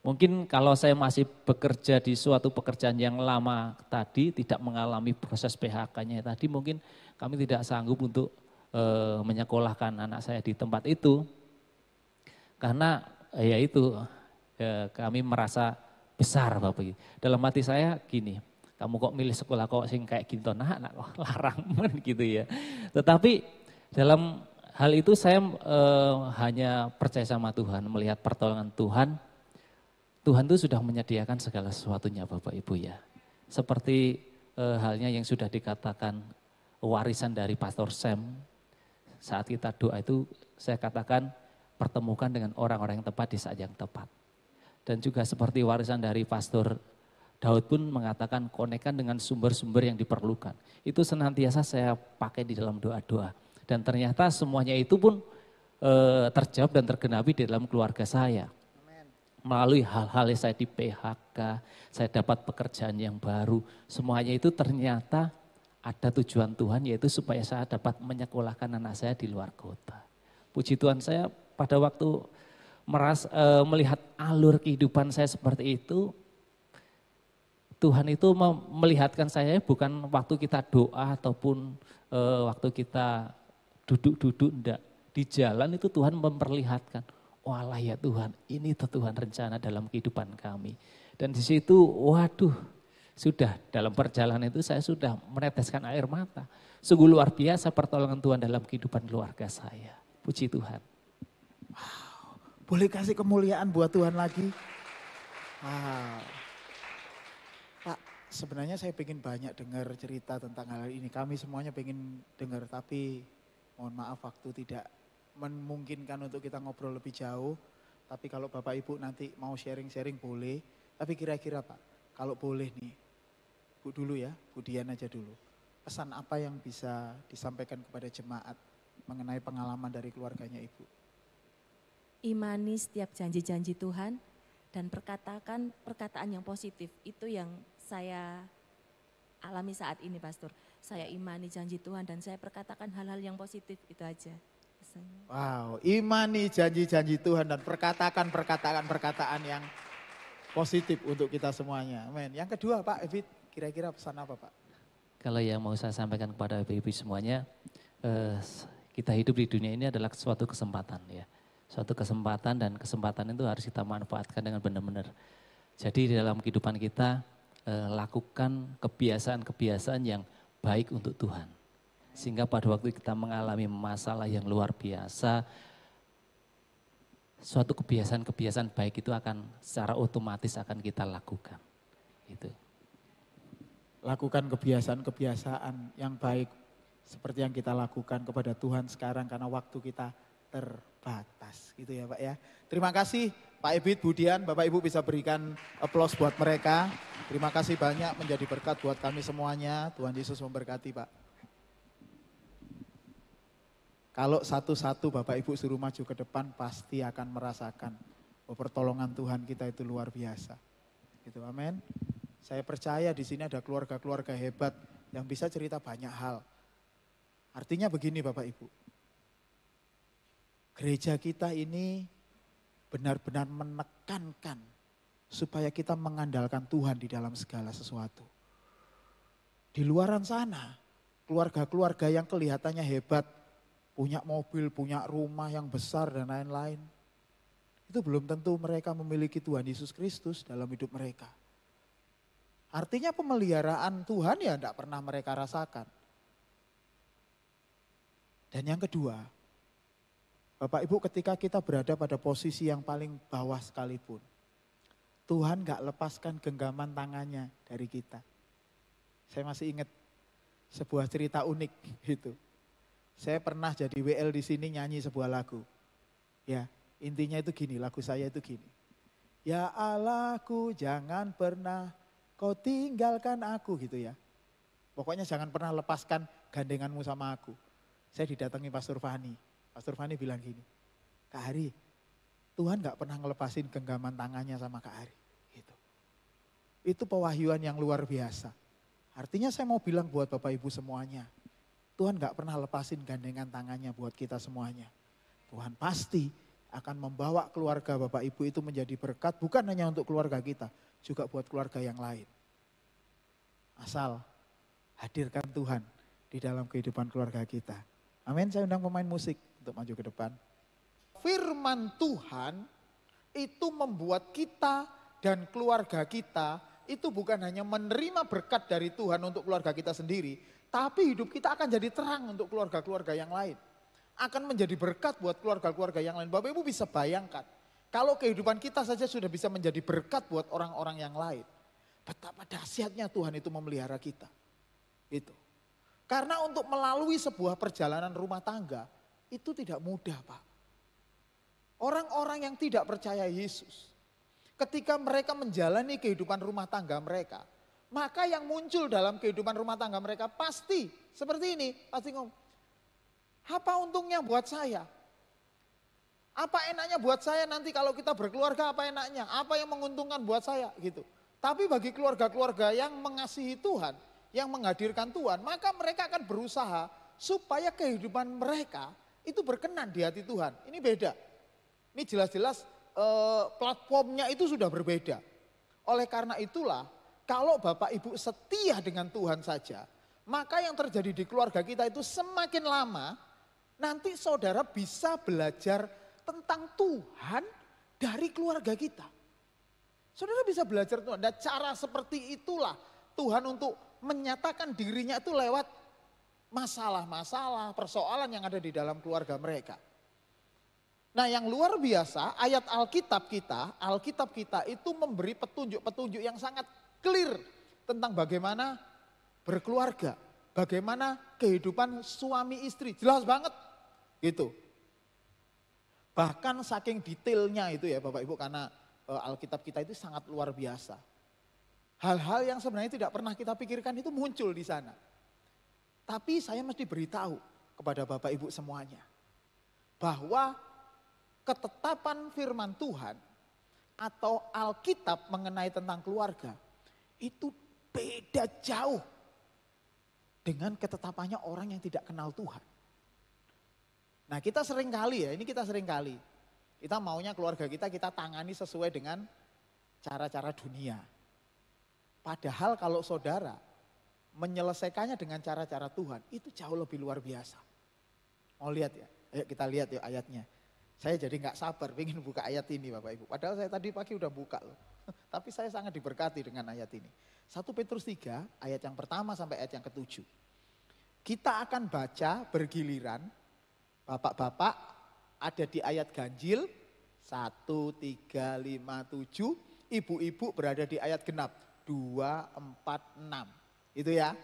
Mungkin kalau saya masih bekerja di suatu pekerjaan yang lama tadi, tidak mengalami proses PHK-nya tadi, mungkin kami tidak sanggup untuk menyekolahkan anak saya di tempat itu. Karena ya itu kami merasa besar Bapak Ibu. Dalam hati saya gini, kamu kok milih sekolah kok sing kayak gitu, nah anak kok larang gitu ya. Tetapi dalam hal itu saya hanya percaya sama Tuhan, melihat pertolongan Tuhan. Tuhan itu sudah menyediakan segala sesuatunya Bapak Ibu ya. Seperti halnya yang sudah dikatakan warisan dari Pastor Sam. Saat kita doa itu saya katakan pertemukan dengan orang-orang yang tepat di saat yang tepat. Dan juga seperti warisan dari Pastor Daud pun mengatakan konekkan dengan sumber-sumber yang diperlukan. Itu senantiasa saya pakai di dalam doa-doa. Dan ternyata semuanya itu pun terjawab dan tergenapi di dalam keluarga saya. Melalui hal-hal yang saya di PHK, saya dapat pekerjaan yang baru. Semuanya itu ternyata ada tujuan Tuhan yaitu supaya saya dapat menyekolahkan anak saya di luar kota. Puji Tuhan saya pada waktu melihat alur kehidupan saya seperti itu, Tuhan itu melihatkan saya bukan waktu kita doa ataupun waktu kita duduk-duduk, enggak. Di jalan itu Tuhan memperlihatkan, walah ya Tuhan, ini Tuhan rencana dalam kehidupan kami. Dan di situ, waduh, sudah dalam perjalanan itu saya sudah meneteskan air mata. Sungguh luar biasa pertolongan Tuhan dalam kehidupan keluarga saya. Puji Tuhan. Wow, boleh kasih kemuliaan buat Tuhan lagi? Wow. Pak, sebenarnya saya pengen banyak dengar cerita tentang hal ini. Kami semuanya pengen dengar, tapi mohon maaf waktu tidak memungkinkan untuk kita ngobrol lebih jauh. Tapi kalau Bapak Ibu nanti mau sharing-sharing boleh. Tapi kira-kira Pak, kalau boleh nih, Bu dulu ya, Bu Dian aja dulu. Pesan apa yang bisa disampaikan kepada jemaat mengenai pengalaman dari keluarganya Ibu? Imani setiap janji-janji Tuhan dan perkatakan perkataan yang positif. Itu yang saya alami saat ini Pastor. Saya imani janji Tuhan dan saya perkatakan hal-hal yang positif, itu aja. Wow, imani janji-janji Tuhan dan perkataan yang positif untuk kita semuanya. Amin. Yang kedua Pak Evit, kira-kira pesan apa Pak? Kalau yang mau saya sampaikan kepada ibu-ibu semuanya, kita hidup di dunia ini adalah suatu kesempatan ya. Suatu kesempatan dan kesempatan itu harus kita manfaatkan dengan benar-benar. Jadi di dalam kehidupan kita, lakukan kebiasaan-kebiasaan yang baik untuk Tuhan. Sehingga pada waktu kita mengalami masalah yang luar biasa, suatu kebiasaan-kebiasaan baik itu akan secara otomatis akan kita lakukan. Gitu. Lakukan kebiasaan-kebiasaan yang baik seperti yang kita lakukan kepada Tuhan sekarang karena waktu kita terbatas. Gitu ya Pak ya. Terima kasih Pak Ebit, Bu Dian, Bapak Ibu bisa berikan aplaus buat mereka. Terima kasih banyak menjadi berkat buat kami semuanya. Tuhan Yesus memberkati Pak. Kalau satu-satu Bapak Ibu suruh maju ke depan pasti akan merasakan bahwa pertolongan Tuhan kita itu luar biasa. Gitu, amin. Saya percaya di sini ada keluarga-keluarga hebat yang bisa cerita banyak hal. Artinya begini Bapak Ibu. Gereja kita ini benar-benar menekankan supaya kita mengandalkan Tuhan di dalam segala sesuatu. Di luaran sana keluarga-keluarga yang kelihatannya hebat, punya mobil, punya rumah yang besar dan lain-lain. Itu belum tentu mereka memiliki Tuhan Yesus Kristus dalam hidup mereka. Artinya pemeliharaan Tuhan ya tidak pernah mereka rasakan. Dan yang kedua, Bapak Ibu, ketika kita berada pada posisi yang paling bawah sekalipun, Tuhan gak lepaskan genggaman tangannya dari kita. Saya masih ingat sebuah cerita unik gitu. Saya pernah jadi WL di sini nyanyi sebuah lagu. Ya, intinya itu gini, lagu saya itu gini. Ya Allahku, jangan pernah kau tinggalkan aku, gitu ya. Pokoknya jangan pernah lepaskan gandenganmu sama aku. Saya didatangi Pastor Fani. Pastor Fani bilang gini, Kak Hari, Tuhan gak pernah ngelepasin genggaman tangannya sama Kak Hari. Gitu. Itu pewahyuan yang luar biasa. Artinya saya mau bilang buat Bapak Ibu semuanya, Tuhan gak pernah lepasin gandengan tangannya buat kita semuanya. Tuhan pasti akan membawa keluarga Bapak Ibu itu menjadi berkat, bukan hanya untuk keluarga kita, juga buat keluarga yang lain. Asal hadirkan Tuhan di dalam kehidupan keluarga kita. Amin, saya undang pemain musik untuk maju ke depan. Firman Tuhan itu membuat kita dan keluarga kita itu bukan hanya menerima berkat dari Tuhan untuk keluarga kita sendiri, tapi hidup kita akan jadi terang untuk keluarga-keluarga yang lain. Akan menjadi berkat buat keluarga-keluarga yang lain. Bapak Ibu bisa bayangkan, kalau kehidupan kita saja sudah bisa menjadi berkat buat orang-orang yang lain. Betapa dahsyatnya Tuhan itu memelihara kita. Itu. Karena untuk melalui sebuah perjalanan rumah tangga, itu tidak mudah, Pak. Orang-orang yang tidak percaya Yesus, ketika mereka menjalani kehidupan rumah tangga mereka, maka yang muncul dalam kehidupan rumah tangga mereka pasti seperti ini, pasti ngomong, apa untungnya buat saya? Apa enaknya buat saya nanti kalau kita berkeluarga, apa enaknya? Apa yang menguntungkan buat saya gitu. Tapi bagi keluarga-keluarga yang mengasihi Tuhan, yang menghadirkan Tuhan, maka mereka akan berusaha supaya kehidupan mereka itu berkenan di hati Tuhan. Ini beda. Ini jelas-jelas platformnya itu sudah berbeda. Oleh karena itulah, kalau Bapak Ibu setia dengan Tuhan saja, maka yang terjadi di keluarga kita itu semakin lama, nanti saudara bisa belajar tentang Tuhan dari keluarga kita. Saudara bisa belajar Tuhan, dan cara seperti itulah Tuhan untuk menyatakan dirinya itu lewat masalah-masalah, persoalan yang ada di dalam keluarga mereka. Nah, yang luar biasa, ayat Alkitab kita itu memberi petunjuk-petunjuk yang sangat clear tentang bagaimana berkeluarga, bagaimana kehidupan suami istri, jelas banget gitu. Bahkan saking detailnya itu ya Bapak Ibu, karena Alkitab kita itu sangat luar biasa. Hal-hal yang sebenarnya tidak pernah kita pikirkan itu muncul di sana. Tapi saya mesti beritahu kepada Bapak Ibu semuanya, bahwa ketetapan firman Tuhan atau Alkitab mengenai tentang keluarga itu beda jauh dengan ketetapannya orang yang tidak kenal Tuhan. Nah, kita sering kali kita maunya keluarga kita tangani sesuai dengan cara-cara dunia. Padahal kalau saudara menyelesaikannya dengan cara-cara Tuhan, itu jauh lebih luar biasa. Mau lihat ya? Ayo kita lihat ya ayatnya. Saya jadi gak sabar pengen buka ayat ini Bapak Ibu. Padahal saya tadi pagi udah buka loh. Tapi saya sangat diberkati dengan ayat ini. 1 Petrus 3 ayat yang pertama sampai ayat yang ke-7. Kita akan baca bergiliran. Bapak-bapak ada di ayat ganjil 1, 3, 5, 7. Ibu-ibu berada di ayat genap 2, 4, 6. Itu ya.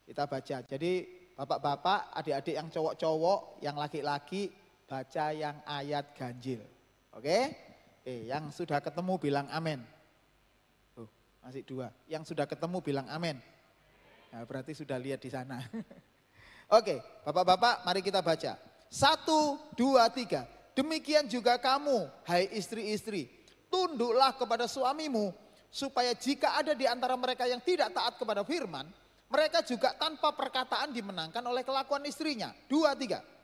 Kita baca. Jadi bapak-bapak, adik-adik yang cowok-cowok, yang laki-laki baca yang ayat ganjil. Oke? Yang sudah ketemu bilang amin. Masih 2. Yang sudah ketemu bilang amin. Nah, berarti sudah lihat di sana. Oke, bapak-bapak mari kita baca. 1, 2, 3. Demikian juga kamu, hai istri-istri, tunduklah kepada suamimu, supaya jika ada di antara mereka yang tidak taat kepada firman, mereka juga tanpa perkataan dimenangkan oleh kelakuan istrinya. 2, 3.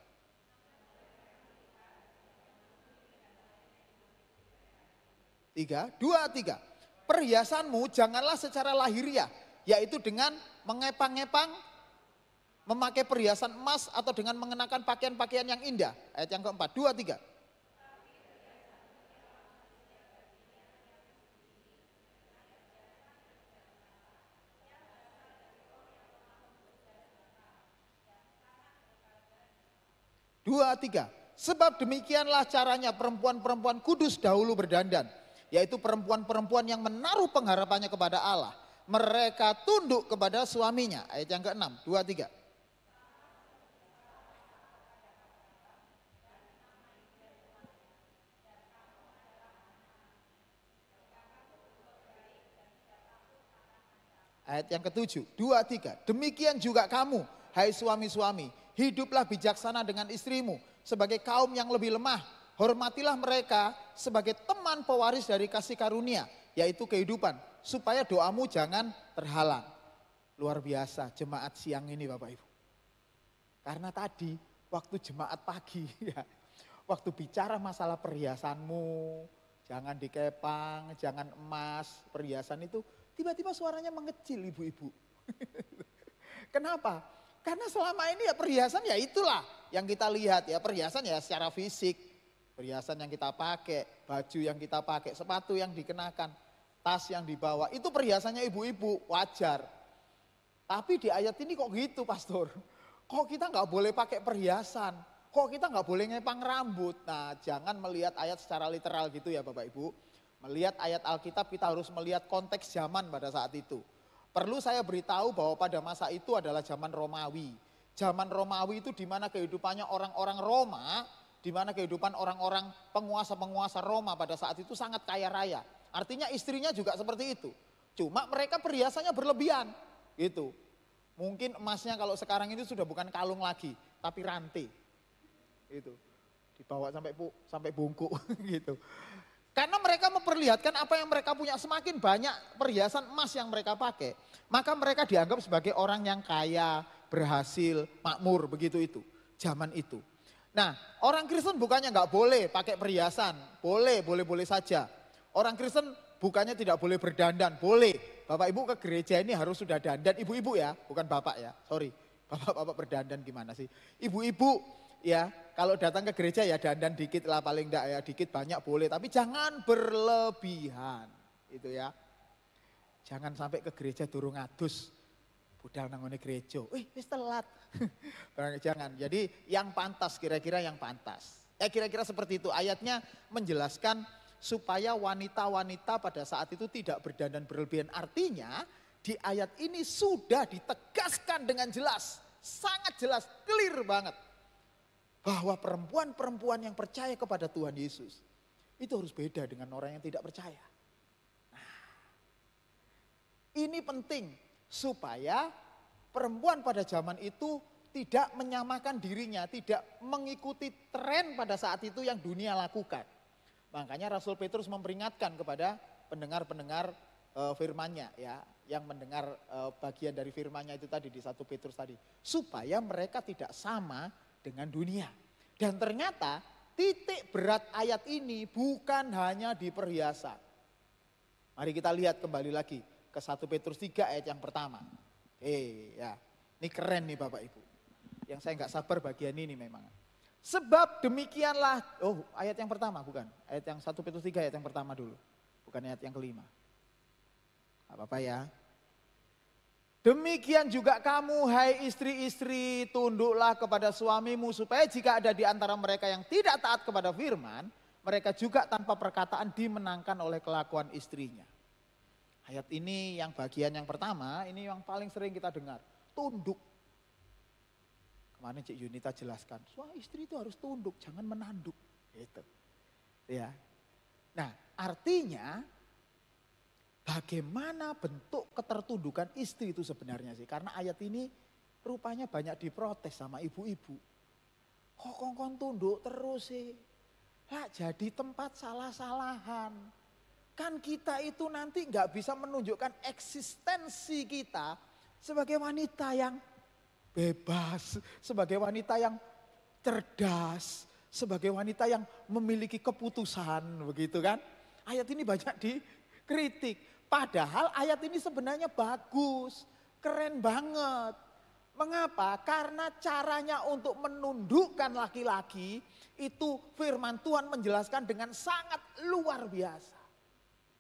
3, 2, 3. Perhiasanmu janganlah secara lahiriah, yaitu dengan mengepang-ngepang Memakai perhiasan emas atau dengan mengenakan pakaian-pakaian yang indah. Ayat yang keempat, 2, 3. Dua, tiga. Sebab demikianlah caranya perempuan-perempuan kudus dahulu berdandan. Yaitu perempuan-perempuan yang menaruh pengharapannya kepada Allah. Mereka tunduk kepada suaminya. Ayat yang ke-6, 2, 3. Ayat yang ke-7, 2, 3. Demikian juga kamu, hai suami-suami, hiduplah bijaksana dengan istrimu sebagai kaum yang lebih lemah. Hormatilah mereka sebagai teman pewaris dari kasih karunia, yaitu kehidupan, supaya doamu jangan terhalang. Luar biasa jemaat siang ini Bapak Ibu. Karena tadi waktu jemaat pagi, ya, waktu bicara masalah perhiasanmu, jangan dikepang, jangan emas, perhiasan itu, tiba-tiba suaranya mengecil ibu-ibu. Kenapa? Karena selama ini ya perhiasan ya itulah yang kita lihat ya, perhiasan ya secara fisik. Perhiasan yang kita pakai, baju yang kita pakai, sepatu yang dikenakan, tas yang dibawa, itu perhiasannya ibu-ibu, wajar. Tapi di ayat ini kok gitu pastor? Kok kita nggak boleh pakai perhiasan? Kok kita nggak boleh ngepang rambut? Nah jangan melihat ayat secara literal gitu ya Bapak Ibu. Melihat ayat Alkitab kita harus melihat konteks zaman pada saat itu. Perlu saya beritahu bahwa pada masa itu adalah zaman Romawi. Zaman Romawi itu di mana kehidupannya orang-orang Roma, di mana kehidupan orang-orang penguasa-penguasa Roma pada saat itu sangat kaya raya. Artinya istrinya juga seperti itu. Cuma mereka perhiasannya berlebihan gitu. Mungkin emasnya kalau sekarang ini sudah bukan kalung lagi, tapi rantai. Gitu. Dibawa sampai bungkuk gitu. Karena mereka memperlihatkan apa yang mereka punya, semakin banyak perhiasan emas yang mereka pakai, maka mereka dianggap sebagai orang yang kaya, berhasil, makmur, begitu itu. Zaman itu. Nah, orang Kristen bukannya nggak boleh pakai perhiasan, boleh saja. Orang Kristen bukannya tidak boleh berdandan, boleh. Bapak Ibu ke gereja ini harus sudah dandan, ibu-ibu ya, bukan bapak ya, sorry. Bapak-bapak berdandan gimana sih? Ibu-ibu ya, kalau datang ke gereja ya dandan dikit lah paling enggak ya, dikit banyak boleh, tapi jangan berlebihan, itu ya. Jangan sampai ke gereja durung adus. Budal nangone gereja, wis telat. Jangan, jadi yang pantas, kira-kira yang pantas. Kira-kira seperti itu, ayatnya menjelaskan supaya wanita-wanita pada saat itu tidak berdandan berlebihan. Artinya di ayat ini sudah ditegaskan dengan jelas, sangat jelas, clear banget. Bahwa perempuan-perempuan yang percaya kepada Tuhan Yesus, itu harus beda dengan orang yang tidak percaya. Nah, ini penting. Supaya perempuan pada zaman itu tidak menyamakan dirinya, tidak mengikuti tren pada saat itu yang dunia lakukan. Makanya Rasul Petrus memperingatkan kepada pendengar-pendengar firman-Nya ya, yang mendengar bagian dari firman-Nya itu tadi di 1 Petrus tadi, supaya mereka tidak sama dengan dunia. Dan ternyata titik berat ayat ini bukan hanya di perhiasan. Mari kita lihat kembali lagi ke 1 Petrus 3 ayat yang pertama. Ya, ini keren nih Bapak Ibu. Yang saya nggak sabar bagian ini memang. Sebab demikianlah, ayat yang pertama bukan. Ayat yang 1 Petrus 3 ayat yang pertama dulu. Bukan ayat yang kelima. Gak apa-apa ya. Demikian juga kamu hai istri-istri, tunduklah kepada suamimu supaya jika ada di antara mereka yang tidak taat kepada firman, mereka juga tanpa perkataan dimenangkan oleh kelakuan istrinya. Ayat ini yang bagian yang pertama, ini yang paling sering kita dengar. Tunduk. Kemarin Cik Yunita jelaskan, istri itu harus tunduk, jangan menanduk. Gitu. Ya. Nah, artinya bagaimana bentuk ketertundukan istri itu sebenarnya sih? Karena ayat ini rupanya banyak diprotes sama ibu-ibu. Kok kongkong tunduk terus sih? Lah jadi tempat salah-salahan. Kan kita itu nanti nggak bisa menunjukkan eksistensi kita sebagai wanita yang bebas, sebagai wanita yang cerdas, sebagai wanita yang memiliki keputusan, begitu kan? Ayat ini banyak dikritik. Padahal ayat ini sebenarnya bagus, keren banget. Mengapa? Karena caranya untuk menundukkan laki-laki itu firman Tuhan menjelaskan dengan sangat luar biasa.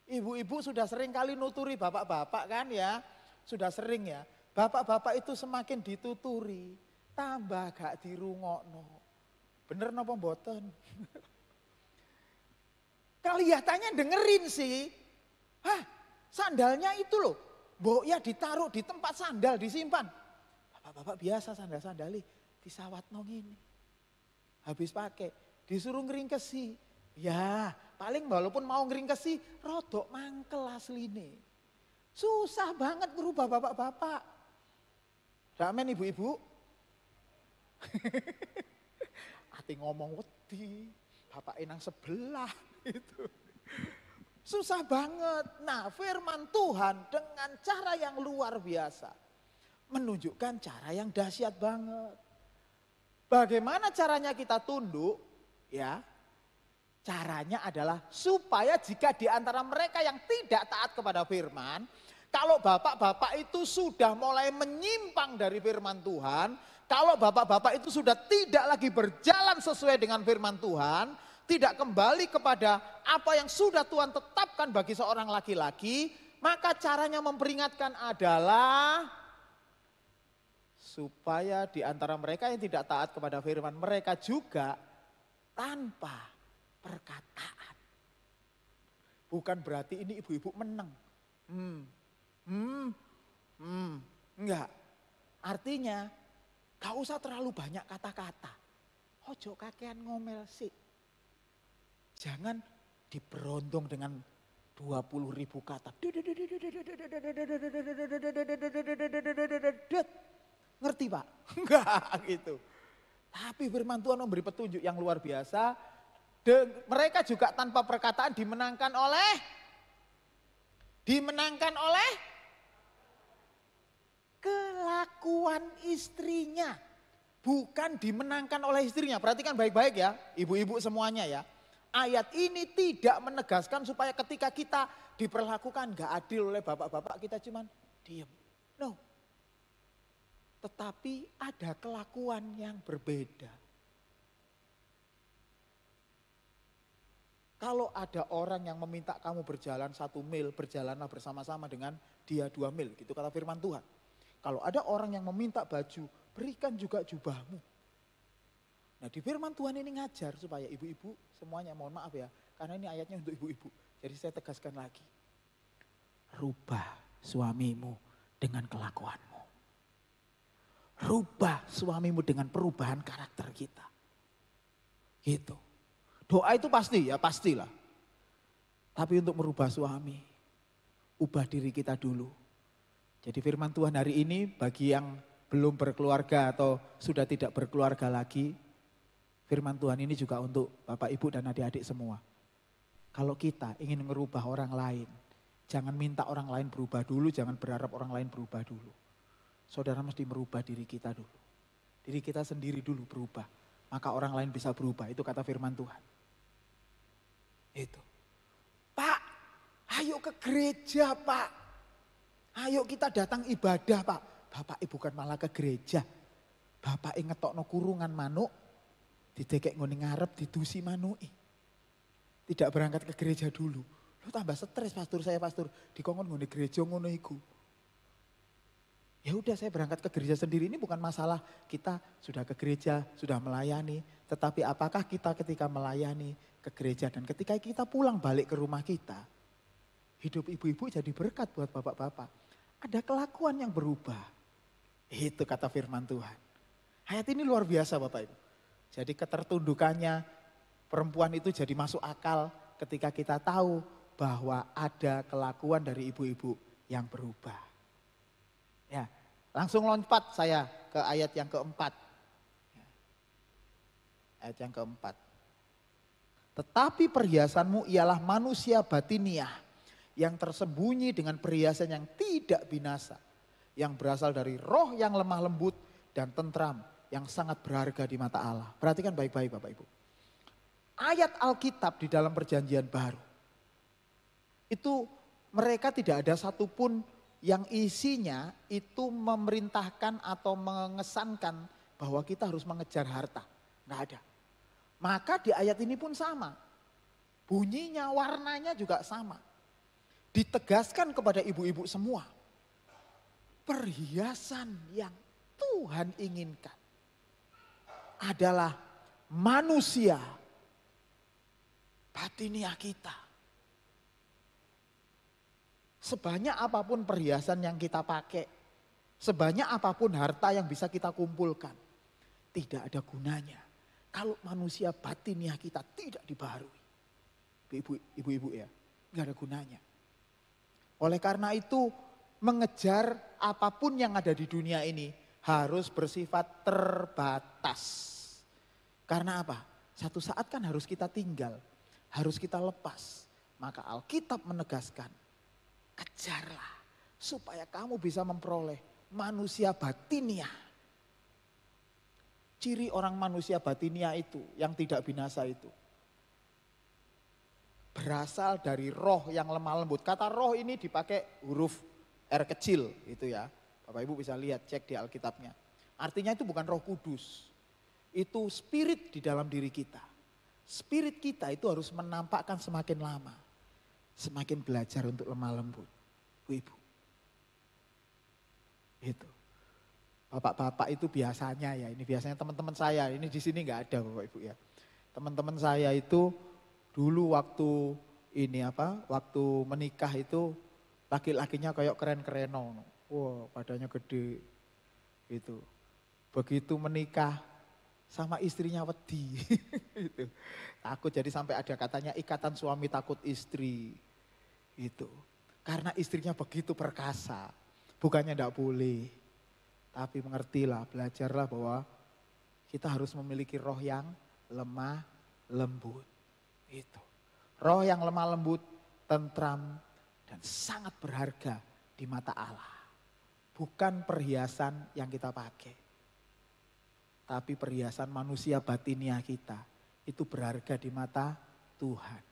Ibu-ibu sudah sering kali nuturi bapak-bapak kan ya. Sudah sering ya. Bapak-bapak itu semakin dituturi, tambah gak dirungokno. Bener napa mboten? Kelihatannya dengerin sih. Hah, sandalnya itu loh. Mbok ya ditaruh di tempat sandal disimpan. Bapak-bapak biasa sandal-sandali disawatno ngene. Habis pakai disuruh ngeringkesi. Ya, paling walaupun mau ngeringkesi rodok mangkel asline. Susah banget merubah bapak-bapak. Ramen ibu-ibu. Ati ngomong wedi, bapak enang sebelah itu. Susah banget. Nah, firman Tuhan dengan cara yang luar biasa menunjukkan cara yang dahsyat banget. Bagaimana caranya kita tunduk? Ya, caranya adalah supaya jika di antara mereka yang tidak taat kepada firman, kalau bapak-bapak itu sudah mulai menyimpang dari firman Tuhan, kalau bapak-bapak itu sudah tidak lagi berjalan sesuai dengan firman Tuhan, tidak kembali kepada apa yang sudah Tuhan tetapkan bagi seorang laki-laki, maka caranya memperingatkan adalah supaya di antara mereka yang tidak taat kepada firman, mereka juga tanpa perkataan. Bukan berarti ini ibu-ibu menang. Enggak. Artinya gak usah terlalu banyak kata-kata. Ojo kakean ngomel sih. Jangan diberondong dengan 20.000 kata. Ngerti Pak? Enggak gitu. Tapi firman Tuhan memberi petunjuk yang luar biasa. Mereka juga tanpa perkataan dimenangkan oleh kelakuan istrinya. Bukan dimenangkan oleh istrinya. Perhatikan baik-baik ya, ibu-ibu semuanya ya. Ayat ini tidak menegaskan supaya ketika kita diperlakukan gak adil oleh bapak-bapak kita cuman diem. No. Tetapi ada kelakuan yang berbeda. Kalau ada orang yang meminta kamu berjalan 1 mil, berjalanlah bersama-sama dengan dia 2 mil. Gitu kata firman Tuhan. Kalau ada orang yang meminta baju, berikan juga jubahmu. Nah di firman Tuhan ini ngajar supaya ibu-ibu semuanya, mohon maaf ya. Karena ini ayatnya untuk ibu-ibu. Jadi saya tegaskan lagi. Rubah suamimu dengan kelakuanmu. Rubah suamimu dengan perubahan karakter kita. Gitu. Doa itu pasti ya, pastilah. Tapi untuk merubah suami, ubah diri kita dulu. Jadi firman Tuhan hari ini bagi yang belum berkeluarga atau sudah tidak berkeluarga lagi, firman Tuhan ini juga untuk Bapak, Ibu dan adik-adik semua. Kalau kita ingin merubah orang lain, jangan minta orang lain berubah dulu, jangan berharap orang lain berubah dulu. Saudara mesti merubah diri kita dulu. Diri kita sendiri dulu berubah, maka orang lain bisa berubah. Itu kata firman Tuhan. Itu. Pak, ayo ke gereja Pak. Ayo kita datang ibadah Pak. Bapak bukan malah ke gereja. Bapak ngetokno kurungan manuk. Didekek ngone ngarep didusi manuki. Tidak berangkat ke gereja dulu. Lu tambah stres pastor, dikongkon ngone gereja ngono iku. Ya udah saya berangkat ke gereja sendiri, ini bukan masalah kita sudah ke gereja, sudah melayani. Tetapi apakah kita ketika melayani ke gereja dan ketika kita pulang balik ke rumah kita. Hidup ibu-ibu jadi berkat buat bapak-bapak. Ada kelakuan yang berubah. Itu kata firman Tuhan. Ayat ini luar biasa Bapak Ibu. Jadi ketertundukannya perempuan itu jadi masuk akal ketika kita tahu bahwa ada kelakuan dari ibu-ibu yang berubah. Ya, langsung lompat saya ke ayat yang keempat. Ayat yang keempat. Tetapi perhiasanmu ialah manusia batiniah yang tersembunyi dengan perhiasan yang tidak binasa. Yang berasal dari roh yang lemah lembut dan tentram yang sangat berharga di mata Allah. Perhatikan baik-baik Bapak Ibu. Ayat Alkitab di dalam perjanjian baru. Itu mereka tidak ada satupun yang isinya itu memerintahkan atau mengesankan bahwa kita harus mengejar harta. Nggak ada. Maka di ayat ini pun sama. Bunyinya, warnanya juga sama. Ditegaskan kepada ibu-ibu semua. Perhiasan yang Tuhan inginkan adalah manusia batiniah kita. Sebanyak apapun perhiasan yang kita pakai, sebanyak apapun harta yang bisa kita kumpulkan, tidak ada gunanya kalau manusia batiniah kita tidak dibaharui. Ibu-ibu ya, nggak ada gunanya. Oleh karena itu, mengejar apapun yang ada di dunia ini harus bersifat terbatas. Karena apa? Satu saat kan harus kita tinggal, harus kita lepas. Maka Alkitab menegaskan, kejarlah supaya kamu bisa memperoleh manusia batiniah. Ciri orang manusia batiniah itu yang tidak binasa itu berasal dari roh yang lemah lembut. Kata roh ini dipakai huruf R kecil itu ya. Bapak Ibu bisa lihat, cek di Alkitabnya. Artinya itu bukan Roh Kudus. Itu spirit di dalam diri kita. Spirit kita itu harus menampakkan semakin lama. Semakin belajar untuk lemah lembut. Ibu. Itu. Bapak-bapak itu biasanya ya, ini biasanya teman-teman saya, ini di sini nggak ada Bapak Ibu ya. Teman-teman saya itu dulu waktu waktu menikah itu laki-lakinya kayak keren-kereno. Wah, badannya gede. Gitu. Begitu menikah sama istrinya wedi. Itu. Takut, jadi sampai ada katanya ikatan suami takut istri. Itu. Karena istrinya begitu perkasa. Bukannya enggak boleh. Tapi mengertilah, belajarlah bahwa kita harus memiliki roh yang lemah lembut. Itu. Roh yang lemah lembut, tentram, dan sangat berharga di mata Allah. Bukan perhiasan yang kita pakai. Tapi perhiasan manusia batiniah kita. Itu berharga di mata Tuhan.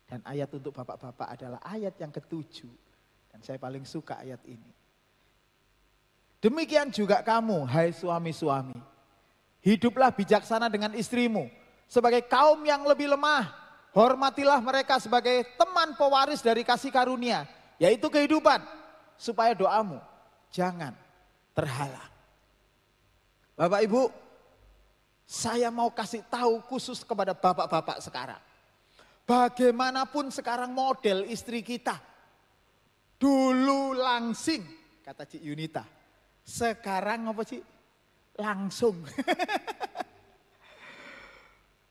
Dan ayat untuk bapak-bapak adalah ayat yang ke-7. Dan saya paling suka ayat ini. Demikian juga kamu, hai suami-suami. Hiduplah bijaksana dengan istrimu. Sebagai kaum yang lebih lemah, hormatilah mereka sebagai teman pewaris dari kasih karunia. Yaitu kehidupan. Supaya doamu jangan terhalang. Bapak Ibu, saya mau kasih tahu khusus kepada bapak-bapak sekarang. Bagaimanapun sekarang model istri kita. Dulu langsing, kata Cik Yunita. Sekarang apa Cik? Langsung.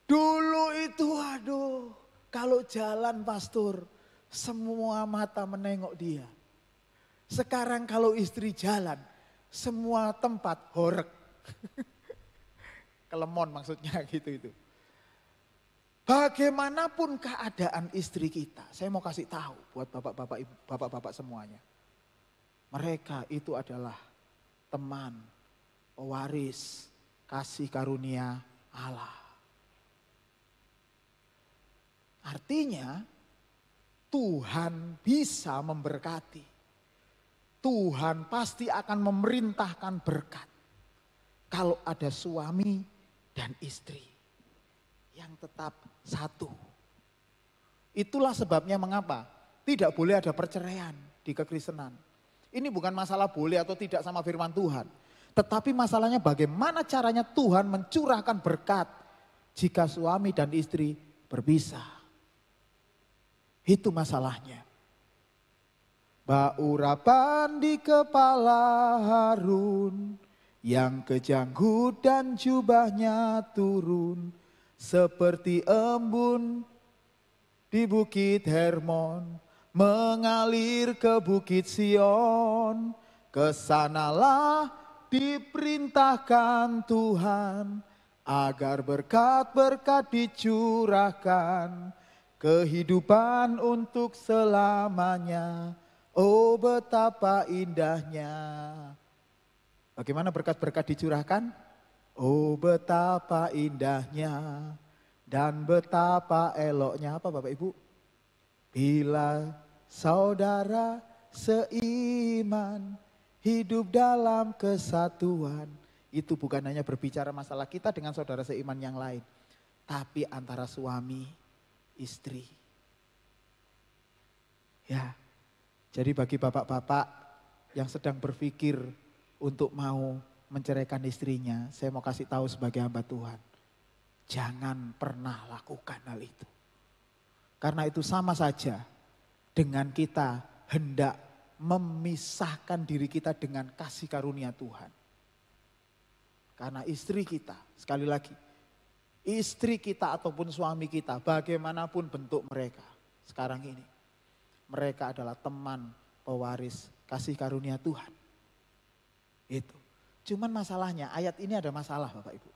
Dulu itu aduh, kalau jalan pastor, semua mata menengok dia. Sekarang kalau istri jalan, semua tempat horeg. Kelemon maksudnya gitu itu. Bagaimanapun keadaan istri kita, saya mau kasih tahu buat bapak-bapak semuanya. Mereka itu adalah teman, pewaris, kasih karunia Allah. Artinya Tuhan bisa memberkati. Tuhan pasti akan memerintahkan berkat. Kalau ada suami dan istri yang tetap satu. Itulah sebabnya mengapa tidak boleh ada perceraian di kekristenan. Ini bukan masalah boleh atau tidak sama firman Tuhan. Tetapi masalahnya bagaimana caranya Tuhan mencurahkan berkat jika suami dan istri berpisah. Itu masalahnya. Baurapan di kepala Harun, yang kejanggut dan jubahnya turun, seperti embun di bukit Hermon, mengalir ke bukit Sion. Kesanalah diperintahkan Tuhan, agar berkat-berkat dicurahkan, kehidupan untuk selamanya. Oh betapa indahnya. Bagaimana berkat-berkat dicurahkan? Oh betapa indahnya dan betapa eloknya apa Bapak Ibu? Bila saudara seiman, hidup dalam kesatuan. Itu bukan hanya berbicara masalah kita dengan saudara seiman yang lain, tapi antara suami, istri. Ya, jadi bagi bapak-bapak yang sedang berpikir untuk mau menceraikan istrinya, saya mau kasih tahu sebagai hamba Tuhan, jangan pernah lakukan hal itu. Karena itu sama saja dengan kita hendak memisahkan diri kita dengan kasih karunia Tuhan. Karena istri kita, sekali lagi, istri kita ataupun suami kita, bagaimanapun bentuk mereka sekarang ini, mereka adalah teman pewaris kasih karunia Tuhan. Itu. Cuman masalahnya, ayat ini ada masalah Bapak Ibu.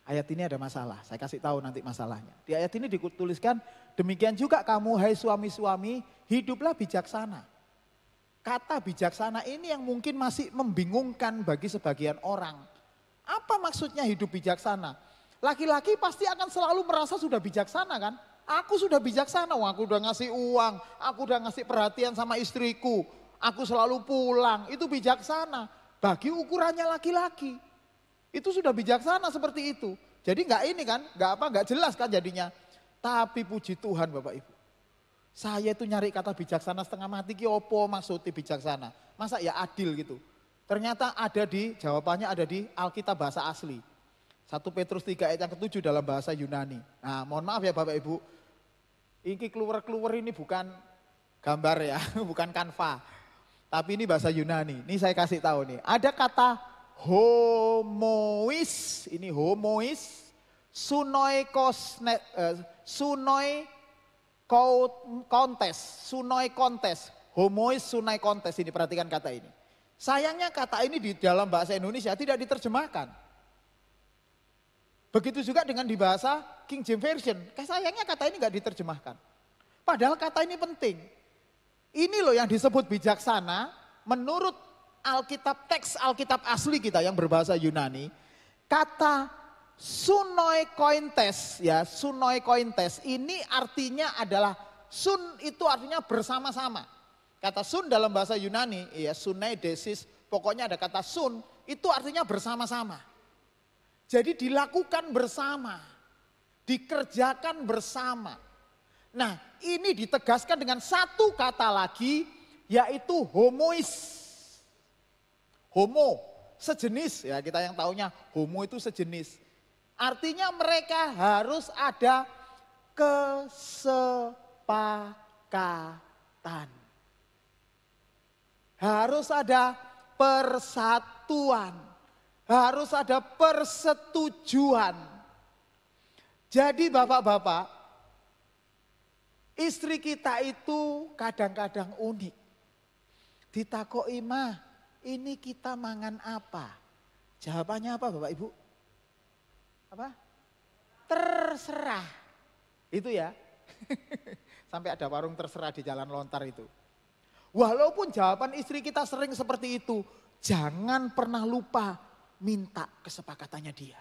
Ayat ini ada masalah, saya kasih tahu nanti masalahnya. Di ayat ini dituliskan, demikian juga kamu hai suami-suami, hiduplah bijaksana. Kata bijaksana ini yang mungkin masih membingungkan bagi sebagian orang. Apa maksudnya hidup bijaksana? Laki-laki pasti akan selalu merasa sudah bijaksana kan? Aku sudah bijaksana, aku udah ngasih uang, aku udah ngasih perhatian sama istriku. Aku selalu pulang, itu bijaksana. Bagi ukurannya laki-laki, itu sudah bijaksana seperti itu. Jadi enggak ini kan, enggak jelas kan jadinya. Tapi puji Tuhan Bapak Ibu. Saya itu nyari kata bijaksana setengah mati, ki opo maksudnya bijaksana. Masa ya adil gitu. Ternyata ada jawabannya ada di Alkitab bahasa asli. 1 Petrus 3 ayat yang ke-7 dalam bahasa Yunani. Nah mohon maaf ya Bapak Ibu. Ini keluar ini bukan gambar ya, bukan kanva. Tapi ini bahasa Yunani. Ini saya kasih tahu nih. Ada kata homois, ini homois, sunoi kontes, homois sunoi kontes, ini perhatikan kata ini. Sayangnya kata ini di dalam bahasa Indonesia tidak diterjemahkan. Begitu juga dengan di bahasa King James Version, sayangnya kata ini nggak diterjemahkan. Padahal kata ini penting. Ini loh yang disebut bijaksana menurut Alkitab, teks Alkitab asli kita yang berbahasa Yunani. Kata sunoi kointes, ya sunoi kointes ini artinya adalah sun itu artinya bersama-sama. Kata sun dalam bahasa Yunani, ya sunai desis, pokoknya ada kata sun itu artinya bersama-sama. Jadi dilakukan bersama, dikerjakan bersama. Nah ini ditegaskan dengan satu kata lagi yaitu homois. Homo, sejenis ya kita yang taunya homo itu sejenis. Artinya mereka harus ada kesepakatan. Harus ada persatuan. Harus ada persetujuan. Jadi bapak-bapak, istri kita itu kadang-kadang unik. Ditakoi mah, ini kita mangan apa? Jawabannya apa Bapak Ibu? Apa? Terserah. Itu ya. Sampai ada warung terserah di Jalan Lontar itu. Walaupun jawaban istri kita sering seperti itu, jangan pernah lupa minta kesepakatannya dia.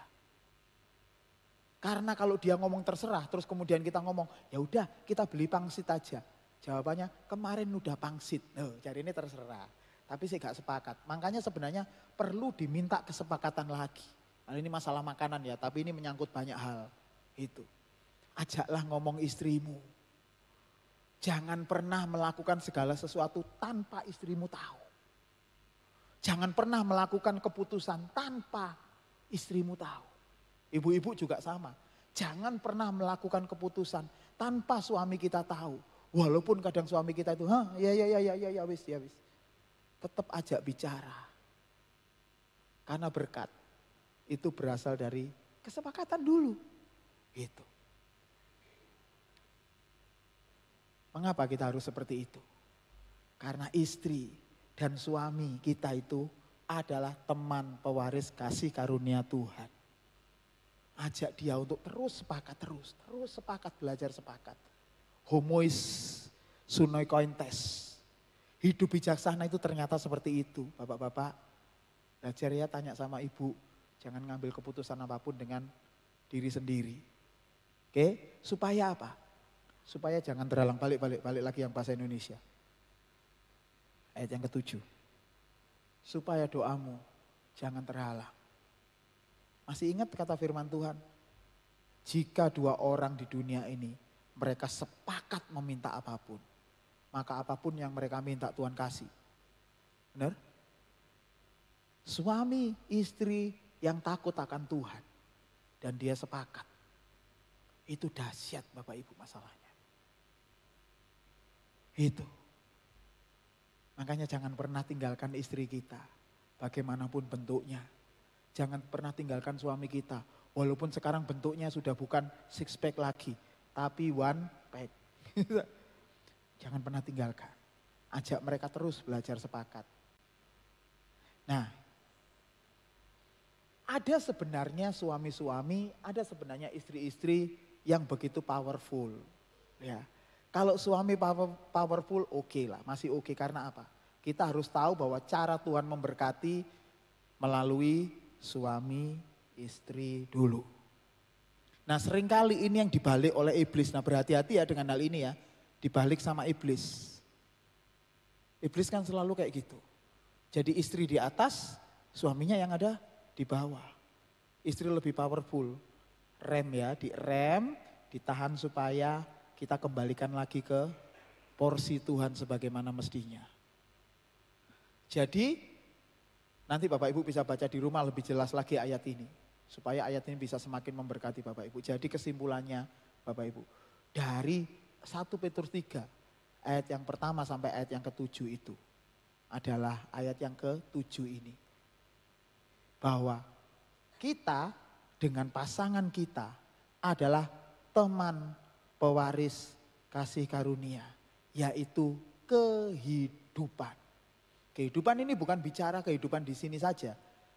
Karena kalau dia ngomong terserah, terus kemudian kita ngomong, ya udah kita beli pangsit aja. Jawabannya kemarin udah pangsit, jadi ini terserah. Tapi saya gak sepakat. Makanya sebenarnya perlu diminta kesepakatan lagi. Nah, ini masalah makanan ya, tapi ini menyangkut banyak hal. Itu. Ajaklah ngomong istrimu. Jangan pernah melakukan segala sesuatu tanpa istrimu tahu. Jangan pernah melakukan keputusan tanpa istrimu tahu. Ibu-ibu juga sama. Jangan pernah melakukan keputusan tanpa suami kita tahu. Walaupun kadang suami kita itu, ya wis. Tetap ajak bicara. Karena berkat itu berasal dari kesepakatan dulu. Gitu. Mengapa kita harus seperti itu? Karena istri dan suami kita itu adalah teman pewaris kasih karunia Tuhan. Ajak dia untuk terus sepakat belajar sepakat. Homois sunoi kointes. Hidup bijaksana itu ternyata seperti itu, bapak-bapak. Belajar ya, tanya sama ibu, jangan ngambil keputusan apapun dengan diri sendiri. Oke, supaya apa? Supaya jangan terulang, balik lagi yang bahasa Indonesia. Ayat yang ke-7. Supaya doamu jangan terhalang. Masih ingat kata firman Tuhan? Jika dua orang di dunia ini mereka sepakat meminta apapun, maka apapun yang mereka minta Tuhan kasih. Benar? Suami istri yang takut akan Tuhan dan dia sepakat. Itu dahsyat Bapak Ibu masalahnya. Itu. Makanya jangan pernah tinggalkan istri kita, bagaimanapun bentuknya. Jangan pernah tinggalkan suami kita, walaupun sekarang bentuknya sudah bukan six pack lagi, tapi one pack. Jangan pernah tinggalkan. Ajak mereka terus belajar sepakat. Nah, ada sebenarnya suami-suami, ada sebenarnya istri-istri yang begitu powerful. Ya, kalau suami powerful oke lah, masih oke. Karena apa? Kita harus tahu bahwa cara Tuhan memberkati melalui suami istri dulu. Nah seringkali ini yang dibalik oleh iblis. Nah berhati-hati ya dengan hal ini ya. Dibalik sama iblis. Iblis kan selalu kayak gitu. Jadi istri di atas, suaminya yang ada di bawah. Istri lebih powerful. Rem ya, direm, ditahan supaya kita kembalikan lagi ke porsi Tuhan sebagaimana mestinya. Jadi nanti Bapak Ibu bisa baca di rumah lebih jelas lagi ayat ini. Supaya ayat ini bisa semakin memberkati Bapak Ibu. Jadi kesimpulannya Bapak Ibu. Dari 1 Petrus 3 ayat yang pertama sampai ayat yang ke-7 itu. Adalah ayat yang ke-7 ini. Bahwa kita dengan pasangan kita adalah teman pewaris kasih karunia. Yaitu kehidupan. Kehidupan ini bukan bicara kehidupan di sini saja.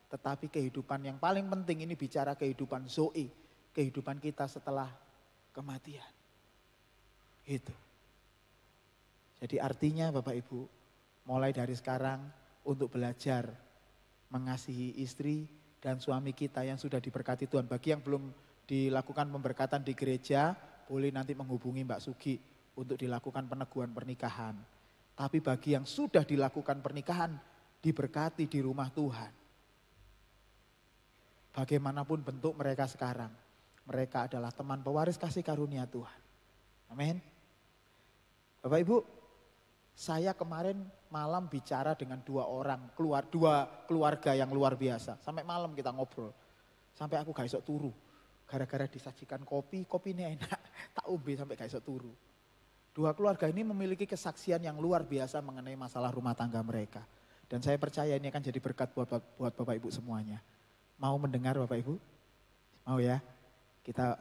Tetapi kehidupan yang paling penting ini bicara kehidupan Zoe. Kehidupan kita setelah kematian. Itu. Jadi artinya Bapak Ibu, mulai dari sekarang untuk belajar mengasihi istri dan suami kita yang sudah diberkati Tuhan. Bagi yang belum dilakukan pemberkatan di gereja, boleh nanti menghubungi Mbak Sugi untuk dilakukan peneguhan pernikahan. Tapi bagi yang sudah dilakukan pernikahan, diberkati di rumah Tuhan. Bagaimanapun bentuk mereka sekarang, mereka adalah teman pewaris kasih karunia Tuhan. Amin. Bapak Ibu, saya kemarin malam bicara dengan dua keluarga yang luar biasa. Sampai malam kita ngobrol. Sampai aku gak iso turu. Gara-gara disajikan kopi ini enak. Tak umbi sampai gak iso turu. Dua keluarga ini memiliki kesaksian yang luar biasa mengenai masalah rumah tangga mereka. Dan saya percaya ini akan jadi berkat buat Bapak Ibu semuanya. Mau mendengar Bapak Ibu? Mau ya? Kita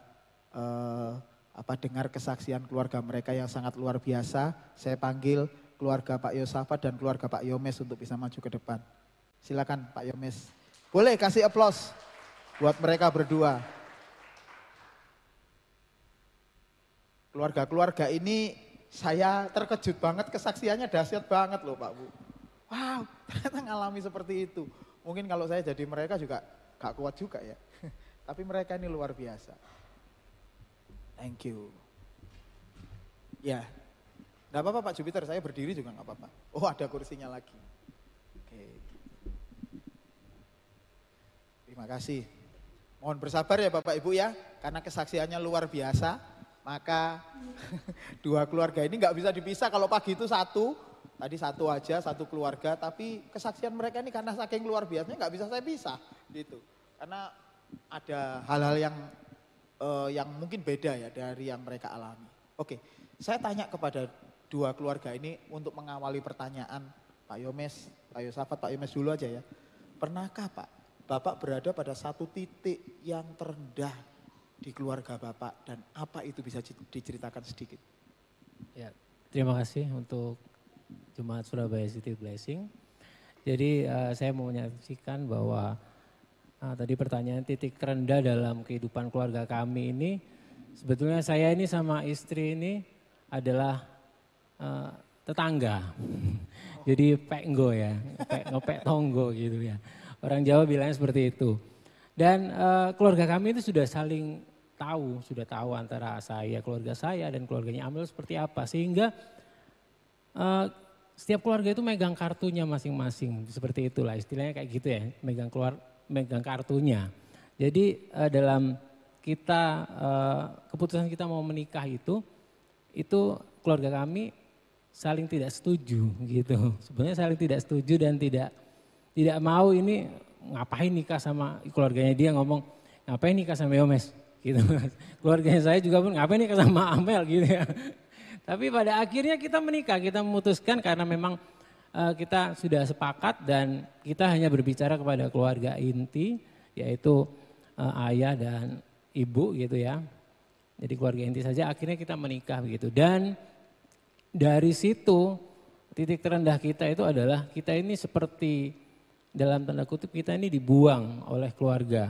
dengar kesaksian keluarga mereka yang sangat luar biasa. Saya panggil keluarga Pak Yosafat dan keluarga Pak Yomes untuk bisa maju ke depan. Silakan Pak Yomes. Boleh kasih aplaus buat mereka berdua. Keluarga-keluarga ini saya terkejut banget, kesaksiannya dahsyat banget loh Pak Bu. Wow, ternyata ngalami seperti itu. Mungkin kalau saya jadi mereka juga gak kuat juga ya. Tapi mereka ini luar biasa. Thank you. Ya, gak apa-apa Pak Jupiter, saya berdiri juga gak apa-apa. Oh ada kursinya lagi. Oke. Terima kasih. Mohon bersabar ya Bapak Ibu ya, karena kesaksiannya luar biasa. Maka dua keluarga ini gak bisa dipisah. Kalau pagi itu satu, tadi satu aja, satu keluarga. Tapi kesaksian mereka ini karena saking luar biasanya gak bisa saya pisah gitu. Karena ada hal-hal yang mungkin beda ya dari yang mereka alami. Oke, saya tanya kepada dua keluarga ini untuk mengawali pertanyaan. Pak Yomes, Pak Yosafat, Pak Yomes dulu aja ya. Pernahkah Pak, Bapak berada pada satu titik yang terendah di keluarga Bapak dan apa itu bisa diceritakan sedikit? Ya, terima kasih untuk Jemaat Surabaya City Blessing. Jadi saya mau menyaksikan bahwa tadi pertanyaan titik terendah dalam kehidupan keluarga kami ini, sebetulnya saya ini sama istri ini adalah tetangga. Jadi peknggo ya, ngepek tonggo gitu ya. Orang Jawa bilangnya seperti itu. Dan keluarga kami itu sudah tahu antara saya, keluarga saya dan keluarganya Amel seperti apa. Sehingga setiap keluarga itu megang kartunya masing-masing, seperti itulah istilahnya kayak gitu ya, megang kartunya. Jadi dalam kita keputusan kita mau menikah itu keluarga kami saling tidak setuju gitu. Sebenarnya saling tidak setuju dan tidak mau ini ngapain nikah sama keluarganya, dia ngomong ngapain nikah sama Yomes gitu. Keluarganya saya juga pun ngapain nikah sama Amel gitu ya. Tapi pada akhirnya kita menikah, kita memutuskan karena memang kita sudah sepakat dan kita hanya berbicara kepada keluarga inti, yaitu ayah dan ibu gitu ya. Jadi keluarga inti saja, akhirnya kita menikah begitu. Dan dari situ titik terendah kita itu adalah kita ini seperti dalam tanda kutip kita ini dibuang oleh keluarga.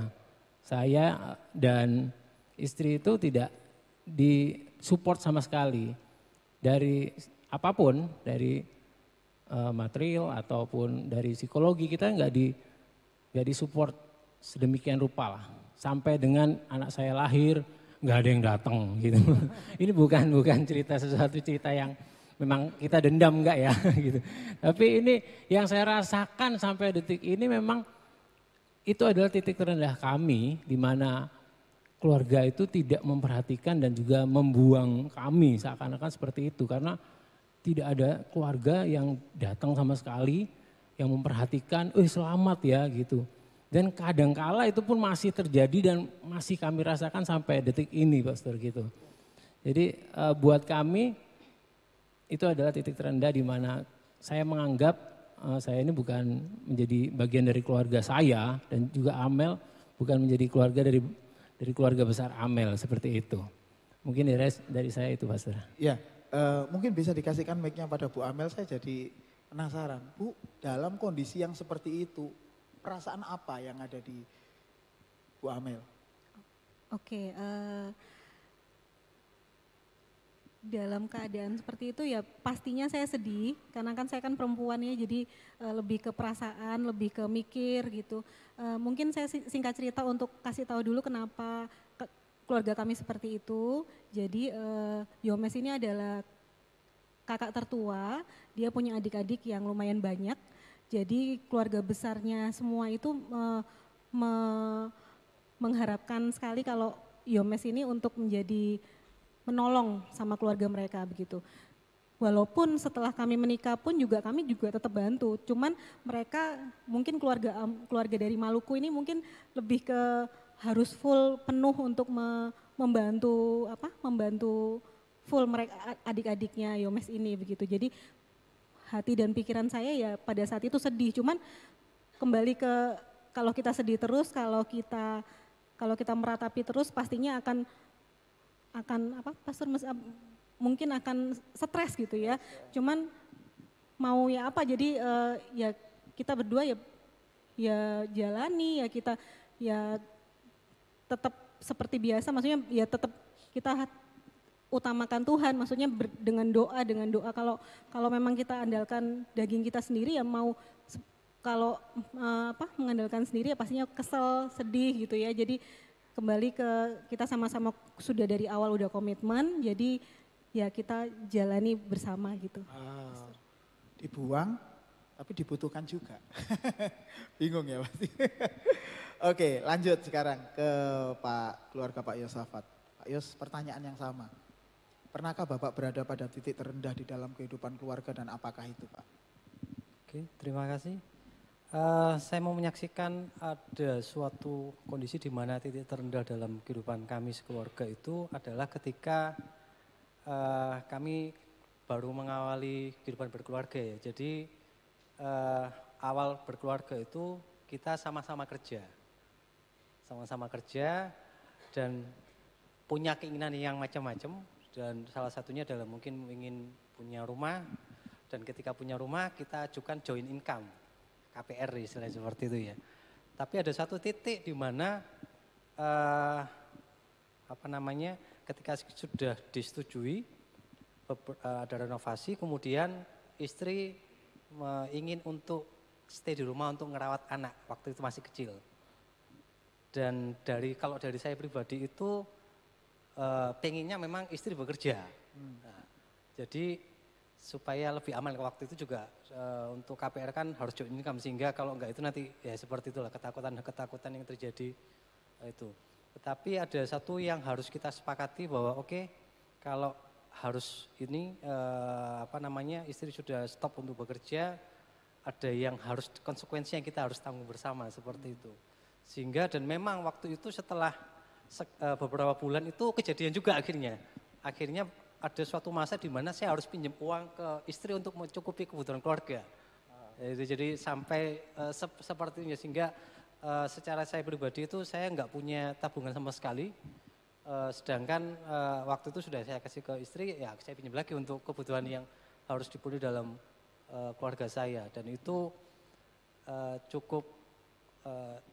Saya dan istri itu tidak disupport sama sekali. Dari apapun, dari material ataupun dari psikologi kita nggak disupport sedemikian rupa lah. Sampai dengan anak saya lahir nggak ada yang datang gitu. Ini bukan sesuatu cerita yang memang kita dendam enggak ya gitu. Tapi ini yang saya rasakan sampai detik ini memang itu adalah titik terendah kami di mana keluarga itu tidak memperhatikan dan juga membuang kami seakan-akan seperti itu. Karena tidak ada keluarga yang datang sama sekali yang memperhatikan, selamat ya gitu. Dan kadangkala itu pun masih terjadi dan masih kami rasakan sampai detik ini Pastor gitu. Jadi buat kami itu adalah titik terendah di mana saya menganggap saya ini bukan menjadi bagian dari keluarga saya dan juga Amel bukan menjadi keluarga dari keluarga besar Amel seperti itu. Mungkin dari saya itu Pastor. Ya, mungkin bisa dikasihkan mic-nya pada Bu Amel, saya jadi penasaran. Bu, dalam kondisi yang seperti itu, perasaan apa yang ada di Bu Amel? Oke, dalam keadaan seperti itu ya pastinya saya sedih karena kan saya kan perempuan ya, jadi lebih ke perasaan, lebih ke mikir gitu. Mungkin saya singkat cerita untuk kasih tahu dulu kenapa keluarga kami seperti itu. Jadi Yomes ini adalah kakak tertua, dia punya adik-adik yang lumayan banyak. Jadi keluarga besarnya semua itu mengharapkan sekali kalau Yomes ini untuk menjadi menolong sama keluarga mereka begitu. Walaupun setelah kami menikah pun kami juga tetap bantu. Cuman mereka mungkin keluarga dari Maluku ini mungkin lebih ke harus full penuh untuk membantu full mereka adik-adiknya Yomes ini begitu. Jadi hati dan pikiran saya ya pada saat itu sedih. Cuman kembali ke kalau kita sedih terus, kalau kita meratapi terus pastinya akan Pastor mungkin akan stres gitu ya. Cuman mau ya apa, jadi ya kita berdua ya jalani, ya kita ya tetap seperti biasa, maksudnya ya tetap kita utamakan Tuhan, maksudnya dengan doa. Kalau memang kita andalkan daging kita sendiri ya mau kalau mengandalkan sendiri ya pastinya kesel, sedih gitu ya. Jadi kembali ke kita sama-sama sudah dari awal udah komitmen, jadi ya kita jalani bersama gitu. Dibuang tapi dibutuhkan juga. Bingung ya pasti. Oke, lanjut sekarang ke keluarga Pak Yosafat. Pak Yos, pertanyaan yang sama. Pernahkah Bapak berada pada titik terendah di dalam kehidupan keluarga dan apakah itu Pak? Oke, terima kasih. Saya mau menyaksikan ada suatu kondisi di mana titik terendah dalam kehidupan kami sekeluarga itu adalah ketika kami baru mengawali kehidupan berkeluarga ya. Jadi awal berkeluarga itu kita sama-sama kerja dan punya keinginan yang macam-macam dan salah satunya adalah mungkin ingin punya rumah dan ketika punya rumah kita ajukan joint income. KPR istilahnya seperti itu ya. Tapi ada satu titik di mana ketika sudah disetujui ada renovasi, kemudian istri ingin untuk stay di rumah untuk ngerawat anak waktu itu masih kecil. Dan kalau dari saya pribadi itu pengennya memang istri bekerja. Nah, jadi supaya lebih aman. Waktu itu juga untuk KPR kan harus joint income, sehingga kalau enggak itu nanti ya seperti itulah ketakutan yang terjadi itu. Tetapi ada satu yang harus kita sepakati bahwa oke, kalau harus ini istri sudah stop untuk bekerja, ada yang harus konsekuensi yang kita harus tanggung bersama seperti itu. Sehingga dan memang waktu itu setelah beberapa bulan itu kejadian juga akhirnya ada suatu masa di mana saya harus pinjam uang ke istri untuk mencukupi kebutuhan keluarga. Jadi sampai sepertinya, sehingga secara saya pribadi itu saya nggak punya tabungan sama sekali. Sedangkan waktu itu sudah saya kasih ke istri, ya saya pinjam lagi untuk kebutuhan yang harus dipenuhi dalam keluarga saya. Dan itu cukup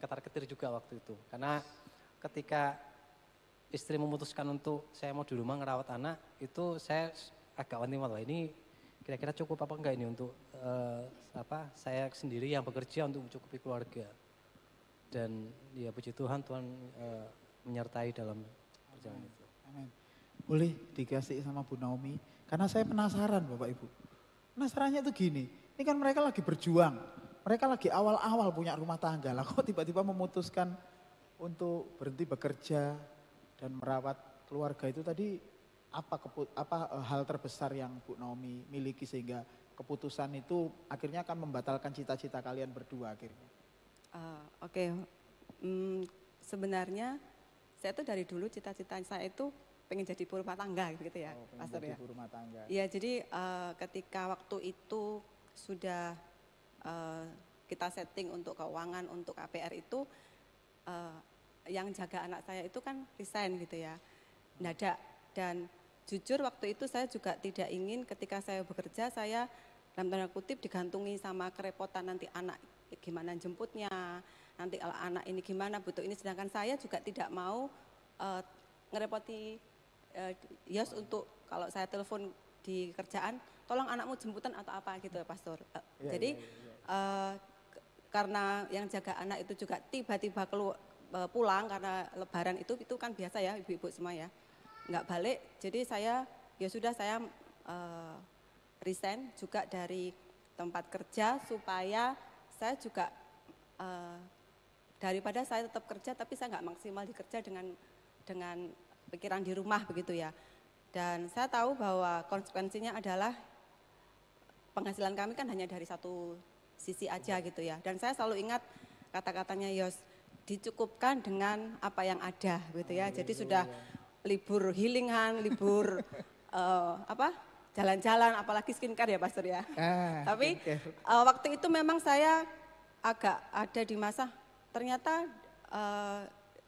ketar-ketir juga waktu itu. Karena ketika istri memutuskan untuk saya mau di rumah ngerawat anak, itu saya agak wanti-wanti, wah ini kira-kira cukup apa enggak ini untuk saya sendiri yang bekerja untuk mencukupi keluarga. Dan ya puji Tuhan, Tuhan menyertai dalam perjalanan itu. Amin. Boleh dikasih sama Bu Naomi, karena saya penasaran Bapak Ibu. Penasarannya itu gini, ini kan mereka lagi berjuang, mereka lagi awal-awal punya rumah tangga, lah kok tiba-tiba memutuskan untuk berhenti bekerja dan merawat keluarga itu tadi, apa hal terbesar yang Bu Naomi miliki sehingga keputusan itu akhirnya akan membatalkan cita-cita kalian berdua akhirnya? Sebenarnya saya tuh dari dulu cita-cita saya itu pengen jadi ibu rumah tangga gitu ya, Pastor ya. Ibu rumah tangga. Iya, jadi ketika waktu itu sudah kita setting untuk keuangan, untuk KPR itu, yang jaga anak saya itu kan resign gitu ya, mendadak. Dan jujur waktu itu saya juga tidak ingin ketika saya bekerja saya dalam tanda kutip digantungi sama kerepotan nanti anak gimana jemputnya, nanti kalau anak ini gimana butuh ini, sedangkan saya juga tidak mau ngerepoti Yos untuk kalau saya telepon di kerjaan, tolong anakmu jemputan atau apa gitu ya Pastor. Jadi karena yang jaga anak itu juga tiba-tiba pulang karena lebaran itu kan biasa ya ibu-ibu semua ya, nggak balik. Jadi saya resign juga dari tempat kerja supaya saya juga daripada saya tetap kerja tapi saya nggak maksimal di kerja dengan pikiran di rumah begitu ya. Dan saya tahu bahwa konsekuensinya adalah penghasilan kami kan hanya dari satu sisi aja gitu ya. Dan saya selalu ingat kata-katanya Yos, dicukupkan dengan apa yang ada gitu ya. Jadi sudah libur healingan, libur jalan-jalan, apalagi skincare ya Pastor ya. Tapi waktu itu memang saya agak ada di masa ternyata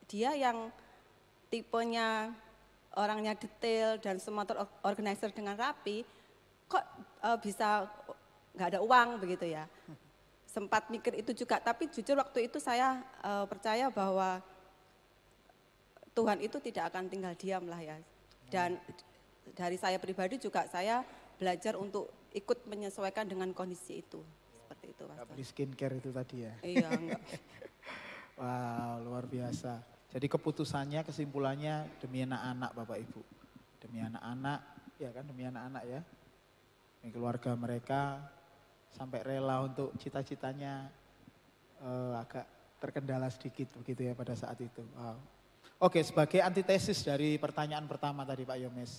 dia yang tipenya orangnya detail dan semua terorganizer dengan rapi, kok bisa nggak ada uang begitu ya. Sempat mikir itu juga, tapi jujur waktu itu saya percaya bahwa Tuhan itu tidak akan tinggal diam lah ya. Dan dari saya pribadi juga saya belajar untuk ikut menyesuaikan dengan kondisi itu. Seperti itu Pastor. Beli skincare itu tadi ya? Iya enggak. Wow, luar biasa. Jadi keputusannya, kesimpulannya demi anak-anak Bapak Ibu. Demi anak-anak, ya kan demi anak-anak ya. Demi keluarga mereka, sampai rela untuk cita-citanya agak terkendala sedikit begitu ya pada saat itu. Wow. Oke, sebagai antitesis dari pertanyaan pertama tadi Pak Yomes.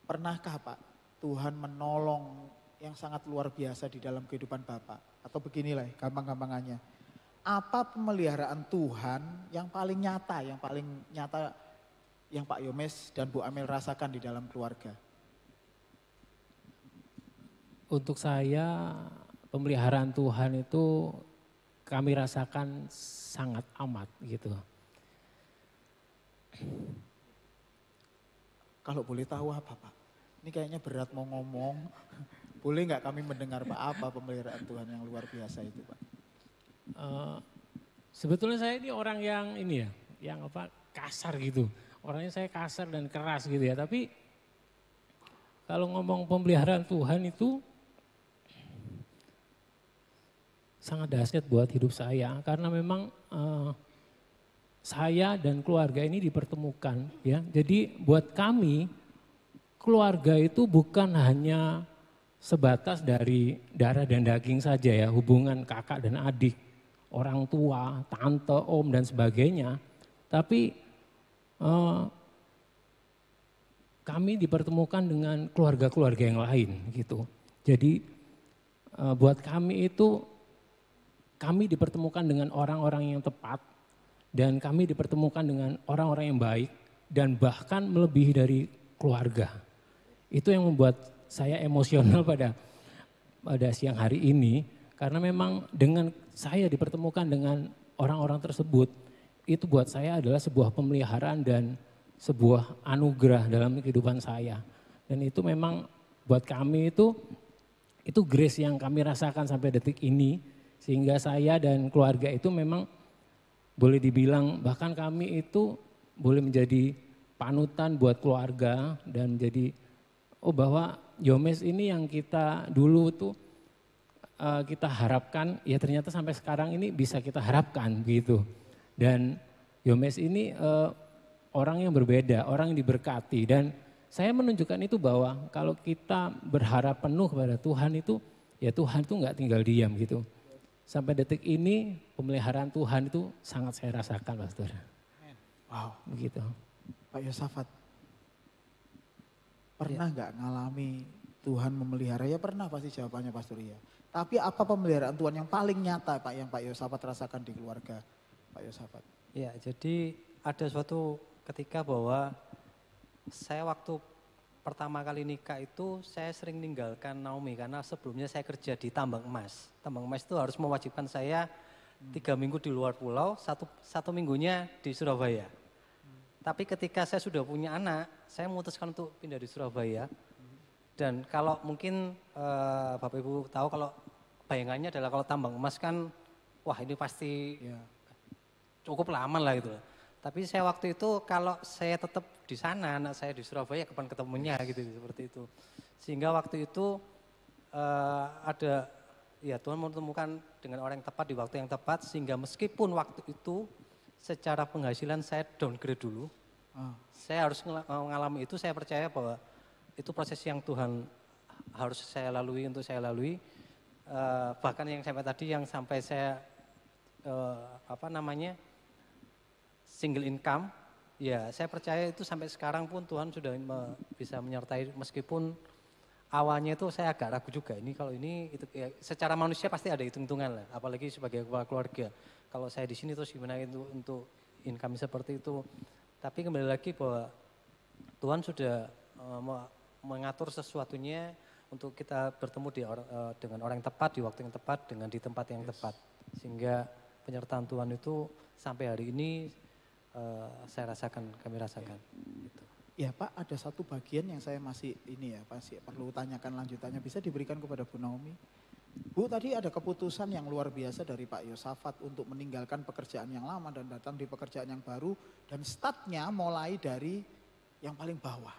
Pernahkah Pak Tuhan menolong yang sangat luar biasa di dalam kehidupan Bapak? Atau beginilah gampang-gampangannya. Apa pemeliharaan Tuhan yang paling nyata yang Pak Yomes dan Bu Amel rasakan di dalam keluarga? Untuk saya pemeliharaan Tuhan itu kami rasakan sangat amat gitu. Kalau boleh tahu apa Pak? Ini kayaknya berat mau ngomong. Boleh nggak kami mendengar Pak apa pemeliharaan Tuhan yang luar biasa itu Pak? Sebetulnya saya ini orang yang kasar gitu. Orangnya saya kasar dan keras gitu ya. Tapi kalau ngomong pemeliharaan Tuhan itu sangat dahsyat buat hidup saya. Karena memang saya dan keluarga ini dipertemukan ya. Jadi buat kami keluarga itu bukan hanya sebatas dari darah dan daging saja ya, hubungan kakak dan adik, orang tua, tante, om dan sebagainya. Tapi kami dipertemukan dengan keluarga-keluarga yang lain gitu. Jadi buat kami itu, kami dipertemukan dengan orang-orang yang tepat dan kami dipertemukan dengan orang-orang yang baik dan bahkan melebihi dari keluarga. Itu yang membuat saya emosional pada siang hari ini karena memang dengan saya dipertemukan dengan orang-orang tersebut itu buat saya adalah sebuah pemeliharaan dan sebuah anugerah dalam kehidupan saya. Dan itu memang buat kami itu grace yang kami rasakan sampai detik ini sehingga saya dan keluarga itu memang boleh dibilang bahkan kami itu boleh menjadi panutan buat keluarga dan jadi bahwa Yomes ini yang kita dulu tuh kita harapkan ya ternyata sampai sekarang ini bisa kita harapkan gitu. Dan Yomes ini orang yang berbeda, orang yang diberkati dan saya menunjukkan itu bahwa kalau kita berharap penuh kepada Tuhan itu ya Tuhan itu nggak tinggal diam gitu. Sampai detik ini pemeliharaan Tuhan itu sangat saya rasakan Pastor. Wow. Begitu. Pak Yosafat, pernah nggak ngalami Tuhan memelihara? Ya pernah pasti jawabannya Pastor iya. Tapi apa pemeliharaan Tuhan yang paling nyata Pak yang Pak Yosafat rasakan di keluarga Pak Yosafat? Ya jadi ada suatu ketika bahwa saya waktu pertama kali nikah itu saya sering meninggalkan Naomi karena sebelumnya saya kerja di tambang emas. Tambang emas itu harus mewajibkan saya 3 minggu di luar pulau, satu minggunya di Surabaya. Tapi ketika saya sudah punya anak, saya memutuskan untuk pindah di Surabaya. Dan kalau mungkin Bapak Ibu tahu kalau bayangannya adalah kalau tambang emas kan, wah ini pasti cukup lama lah gitu. Tapi saya waktu itu kalau saya tetap di sana, anak saya di Surabaya kapan ketemunya gitu seperti itu. Sehingga waktu itu ada ya Tuhan menemukan dengan orang yang tepat di waktu yang tepat sehingga meskipun waktu itu secara penghasilan saya downgrade dulu. Saya harus mengalami itu, saya percaya bahwa itu proses yang Tuhan harus saya lalui untuk saya lalui. Bahkan yang sampai tadi yang sampai saya single income, ya saya percaya itu sampai sekarang pun Tuhan sudah bisa menyertai meskipun awalnya itu saya agak ragu juga ini kalau ini itu ya, secara manusia pasti ada hitung-hitungan lah, apalagi sebagai kepala keluarga. Kalau saya di sini terus gimana itu untuk income seperti itu. Tapi kembali lagi bahwa Tuhan sudah mengatur sesuatunya untuk kita bertemu dengan orang yang tepat, di waktu yang tepat, dengan di tempat yang tepat. Sehingga penyertaan Tuhan itu sampai hari ini saya rasakan, kami rasakan. Gitu. Ya Pak, ada satu bagian yang saya masih perlu tanyakan lanjutannya. Bisa diberikan kepada Bu Naomi? Bu, tadi ada keputusan yang luar biasa dari Pak Yosafat untuk meninggalkan pekerjaan yang lama dan datang di pekerjaan yang baru. Dan startnya mulai dari yang paling bawah.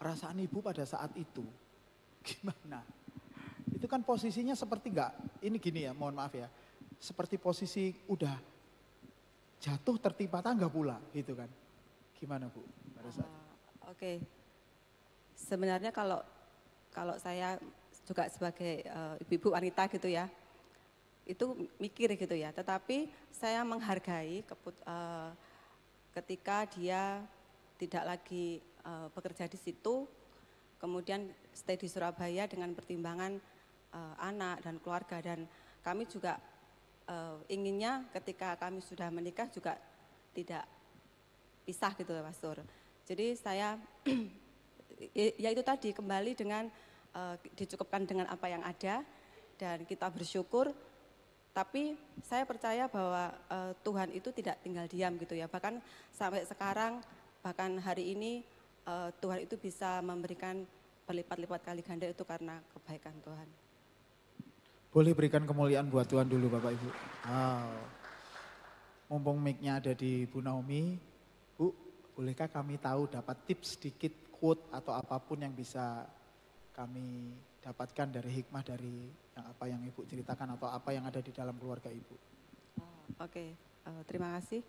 Perasaan Ibu pada saat itu gimana? Itu kan posisinya seperti ini gini ya, mohon maaf ya. Seperti posisi udah jatuh tertimpa tangga pula gitu kan. Gimana Bu pada saat Oke. Sebenarnya kalau saya juga sebagai ibu-ibu wanita gitu ya, itu mikir gitu ya. Tetapi saya menghargai ketika dia tidak lagi bekerja di situ, kemudian stay di Surabaya dengan pertimbangan anak dan keluarga. Dan kami juga inginnya ketika kami sudah menikah juga tidak pisah gitu ya Pastor. Jadi saya ya itu tadi kembali dengan dicukupkan dengan apa yang ada dan kita bersyukur. Tapi saya percaya bahwa Tuhan itu tidak tinggal diam gitu ya. Bahkan sampai sekarang, bahkan hari ini Tuhan itu bisa memberikan berlipat-lipat kali ganda itu karena kebaikan Tuhan. Boleh berikan kemuliaan buat Tuhan dulu Bapak Ibu. Wow. Mumpung mic-nya ada di Bu Naomi. Bu, bolehkah kami tahu dapat tips sedikit, quote atau apapun yang bisa kami dapatkan dari hikmah dari yang apa yang Ibu ceritakan atau apa yang ada di dalam keluarga Ibu? Oke, terima kasih.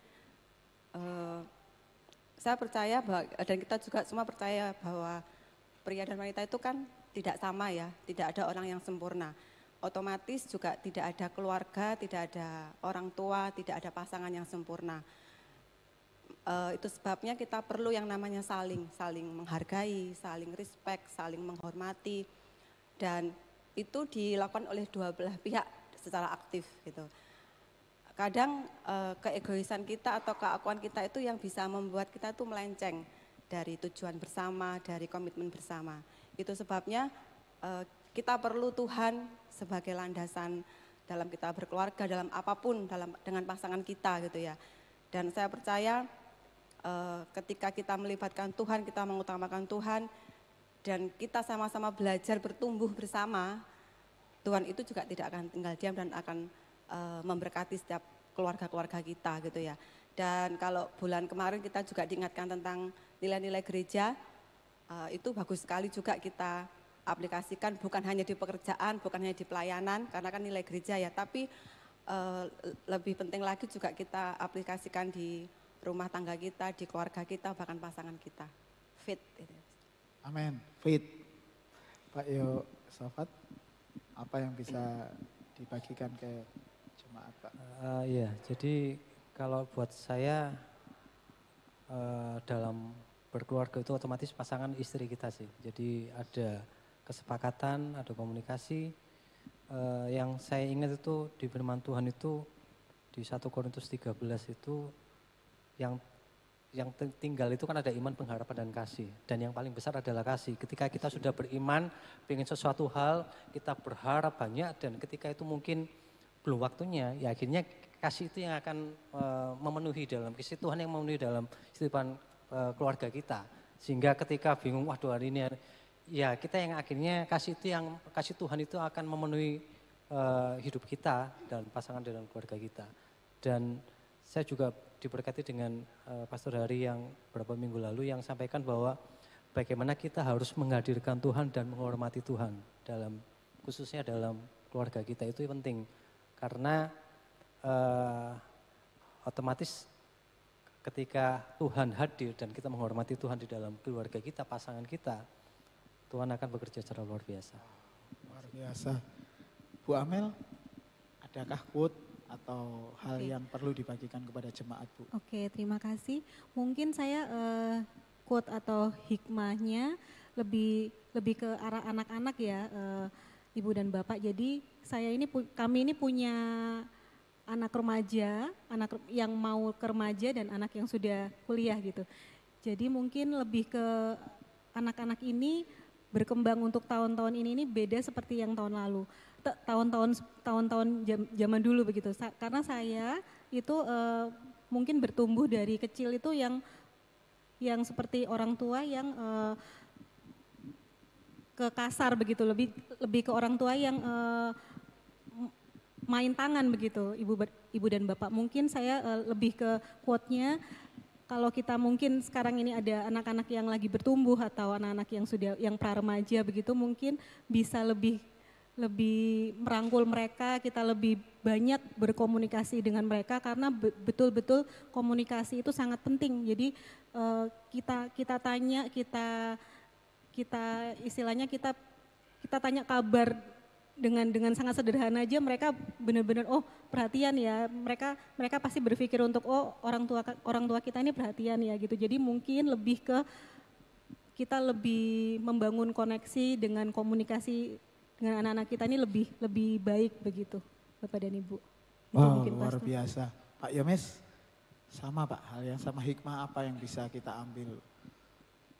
saya percaya bahwa, dan kita juga semua percaya bahwa pria dan wanita itu kan tidak sama ya, tidak ada orang yang sempurna. Otomatis juga tidak ada keluarga, tidak ada orang tua, tidak ada pasangan yang sempurna. Itu sebabnya kita perlu yang namanya saling menghargai, saling respect, saling menghormati, dan itu dilakukan oleh dua belah pihak secara aktif gitu. Kadang keegoisan kita atau keakuan kita itu yang bisa membuat kita itu melenceng dari tujuan bersama, dari komitmen bersama. Itu sebabnya kita perlu Tuhan sebagai landasan dalam kita berkeluarga, dalam apapun, dengan pasangan kita gitu ya. Dan saya percaya ketika kita melibatkan Tuhan, kita mengutamakan Tuhan, dan kita sama-sama belajar bertumbuh bersama, Tuhan itu juga tidak akan tinggal diam dan akan memberkati setiap keluarga-keluarga kita gitu ya. Dan kalau bulan kemarin kita juga diingatkan tentang nilai-nilai gereja, itu bagus sekali juga kita aplikasikan, bukan hanya di pekerjaan, bukan hanya di pelayanan, karena kan nilai gereja ya, tapi lebih penting lagi juga kita aplikasikan di rumah tangga kita, di keluarga kita, bahkan pasangan kita. Fit. Gitu. Amin, fit. Pak Yosafat, apa yang bisa dibagikan ke jemaat Pak? Iya, jadi kalau buat saya dalam berkeluarga itu otomatis pasangan istri kita sih. Jadi ada kesepakatan, ada komunikasi. Yang saya ingat itu di firman Tuhan itu di 1 Korintus 13 itu yang tinggal itu kan ada iman, pengharapan, dan kasih. Dan yang paling besar adalah kasih. Ketika kita sudah beriman, ingin sesuatu hal, kita berharap banyak, dan ketika itu mungkin belum waktunya, ya akhirnya kasih itu yang akan memenuhi dalam, kasih Tuhan yang memenuhi dalam kehidupan keluarga kita. Sehingga ketika bingung, waduh hari ini, ya kita yang akhirnya kasih Tuhan itu akan memenuhi hidup kita dan pasangan dalam keluarga kita. Dan saya juga diberkati dengan Pastor Hari yang beberapa minggu lalu yang sampaikan bahwa bagaimana kita harus menghadirkan Tuhan dan menghormati Tuhan dalam, khususnya dalam keluarga kita, itu penting. Karena otomatis ketika Tuhan hadir dan kita menghormati Tuhan di dalam keluarga kita, pasangan kita, Tuhan akan bekerja secara luar biasa. Luar biasa. Bu Amel, adakah quote atau hal yang perlu dibagikan kepada jemaat, Bu? Oke, terima kasih. Mungkin saya quote atau hikmahnya lebih ke arah anak-anak ya, Ibu dan Bapak. Jadi kami ini punya anak remaja, anak yang mau ke remaja dan anak yang sudah kuliah gitu. Jadi mungkin lebih ke anak-anak ini berkembang untuk tahun-tahun ini beda seperti yang tahun lalu. Tahun-tahun zaman dulu begitu. Karena saya itu mungkin bertumbuh dari kecil itu yang seperti orang tua yang ke kasar begitu, lebih ke orang tua yang main tangan begitu, Ibu dan Bapak. Mungkin saya lebih ke quote-nya, kalau kita mungkin sekarang ini ada anak-anak yang lagi bertumbuh atau anak-anak yang pra-remaja begitu, mungkin bisa lebih merangkul mereka, kita lebih banyak berkomunikasi dengan mereka karena betul-betul komunikasi itu sangat penting. Jadi kita tanya, kita istilahnya kita tanya kabar dengan sangat sederhana aja, mereka benar-benar perhatian ya, mereka pasti berpikir untuk orang tua kita ini perhatian ya gitu. Jadi mungkin lebih ke kita lebih membangun koneksi dengan komunikasi dengan anak-anak kita ini lebih baik begitu, Bapak dan Ibu. Wow, luar biasa. Pak Yomes, sama Pak, hal yang sama, hikmah apa yang bisa kita ambil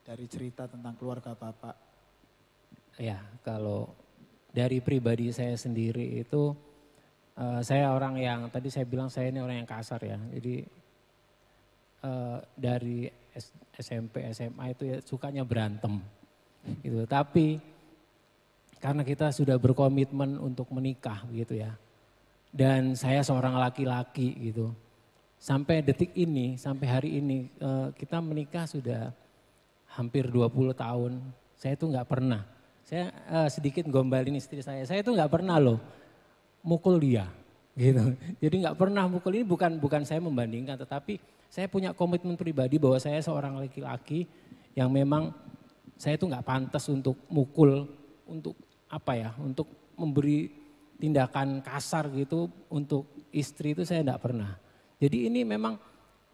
dari cerita tentang keluarga Bapak? Ya, kalau dari pribadi saya sendiri itu, saya orang yang, tadi saya bilang saya ini orang yang kasar ya. Jadi dari SMP, SMA itu ya sukanya berantem gitu. Tapi karena kita sudah berkomitmen untuk menikah gitu ya. Dan saya seorang laki-laki gitu. Sampai detik ini, sampai hari ini kita menikah sudah hampir 20 tahun. Saya itu nggak pernah. Saya sedikit gombalin istri saya itu nggak pernah loh mukul dia gitu. Jadi nggak pernah mukul, ini bukan saya membandingkan, tetapi saya punya komitmen pribadi bahwa saya seorang laki-laki yang memang saya itu nggak pantas untuk mukul, untuk untuk memberi tindakan kasar gitu untuk istri itu saya enggak pernah. Jadi ini memang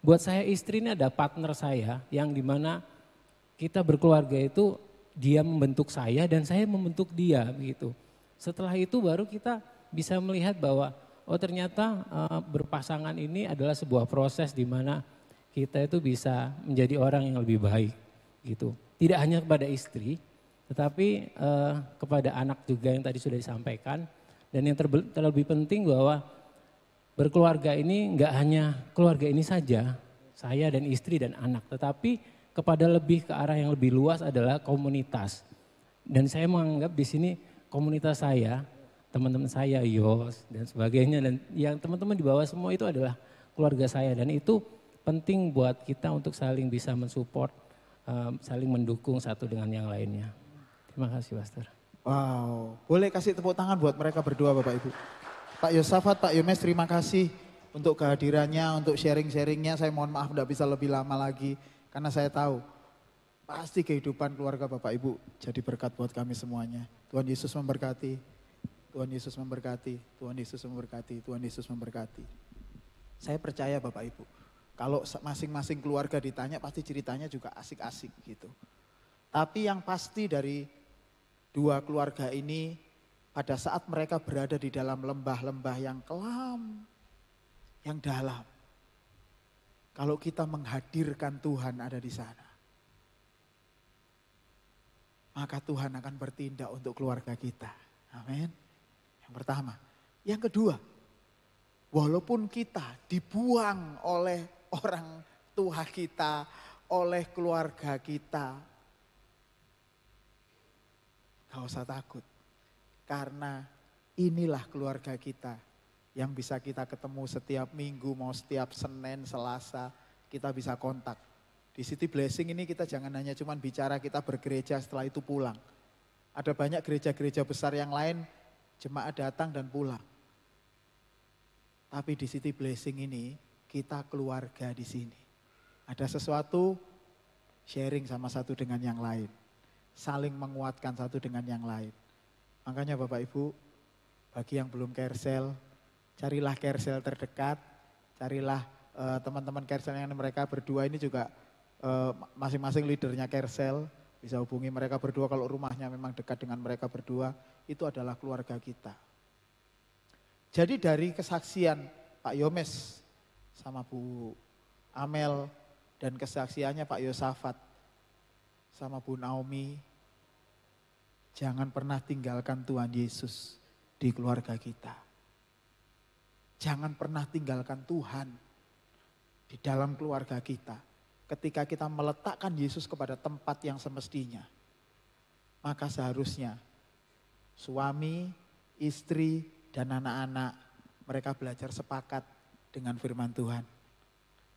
buat saya istri ini ada partner saya yang dimana kita berkeluarga itu dia membentuk saya dan saya membentuk dia begitu. Setelah itu baru kita bisa melihat bahwa oh ternyata berpasangan ini adalah sebuah proses di mana kita itu bisa menjadi orang yang lebih baik gitu. Tidak hanya kepada istri tetapi kepada anak juga yang tadi sudah disampaikan. Dan yang terlebih penting bahwa berkeluarga ini enggak hanya keluarga ini saja, saya dan istri dan anak. Tetapi kepada lebih ke arah yang lebih luas adalah komunitas. Dan saya menganggap di sini komunitas saya, teman-teman saya, Yos dan sebagainya. Dan yang teman-teman di bawah semua itu adalah keluarga saya. Dan itu penting buat kita untuk saling bisa mensupport, saling mendukung satu dengan yang lainnya. Terima kasih Pastor. Wow, boleh kasih tepuk tangan buat mereka berdua Bapak Ibu. Pak Yosafat, Pak Yomes terima kasih untuk kehadirannya, untuk sharing-sharingnya. Saya mohon maaf tidak bisa lebih lama lagi karena saya tahu pasti kehidupan keluarga Bapak Ibu jadi berkat buat kami semuanya. Tuhan Yesus memberkati, Tuhan Yesus memberkati, Tuhan Yesus memberkati, Tuhan Yesus memberkati. Saya percaya Bapak Ibu, kalau masing-masing keluarga ditanya pasti ceritanya juga asik-asik gitu. Tapi yang pasti dari dua keluarga ini pada saat mereka berada di dalam lembah-lembah yang kelam, yang dalam. Kalau kita menghadirkan Tuhan ada di sana, maka Tuhan akan bertindak untuk keluarga kita. Amin. Yang pertama. Yang kedua, walaupun kita dibuang oleh orang tua kita, oleh keluarga kita, gak usah takut, karena inilah keluarga kita yang bisa kita ketemu setiap minggu, mau setiap Senin, Selasa, kita bisa kontak. Di City Blessing ini kita jangan hanya cuma bicara kita bergereja setelah itu pulang. Ada banyak gereja-gereja besar yang lain, jemaat datang dan pulang. Tapi di City Blessing ini kita keluarga di sini. Ada sesuatu sharing sama satu dengan yang lain. Saling menguatkan satu dengan yang lain. Makanya Bapak Ibu, bagi yang belum Kersel, carilah Kersel terdekat, carilah teman-teman Kersel yang mereka berdua ini juga masing-masing leadernya Kersel, bisa hubungi mereka berdua kalau rumahnya memang dekat dengan mereka berdua, itu adalah keluarga kita. Jadi dari kesaksian Pak Yomes sama Bu Amel dan kesaksiannya Pak Yosafat sama Bu Naomi, jangan pernah tinggalkan Tuhan Yesus di keluarga kita. Jangan pernah tinggalkan Tuhan di dalam keluarga kita. Ketika kita meletakkan Yesus kepada tempat yang semestinya, maka seharusnya suami, istri, dan anak-anak mereka belajar sepakat dengan firman Tuhan.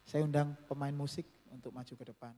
Saya undang pemain musik untuk maju ke depan.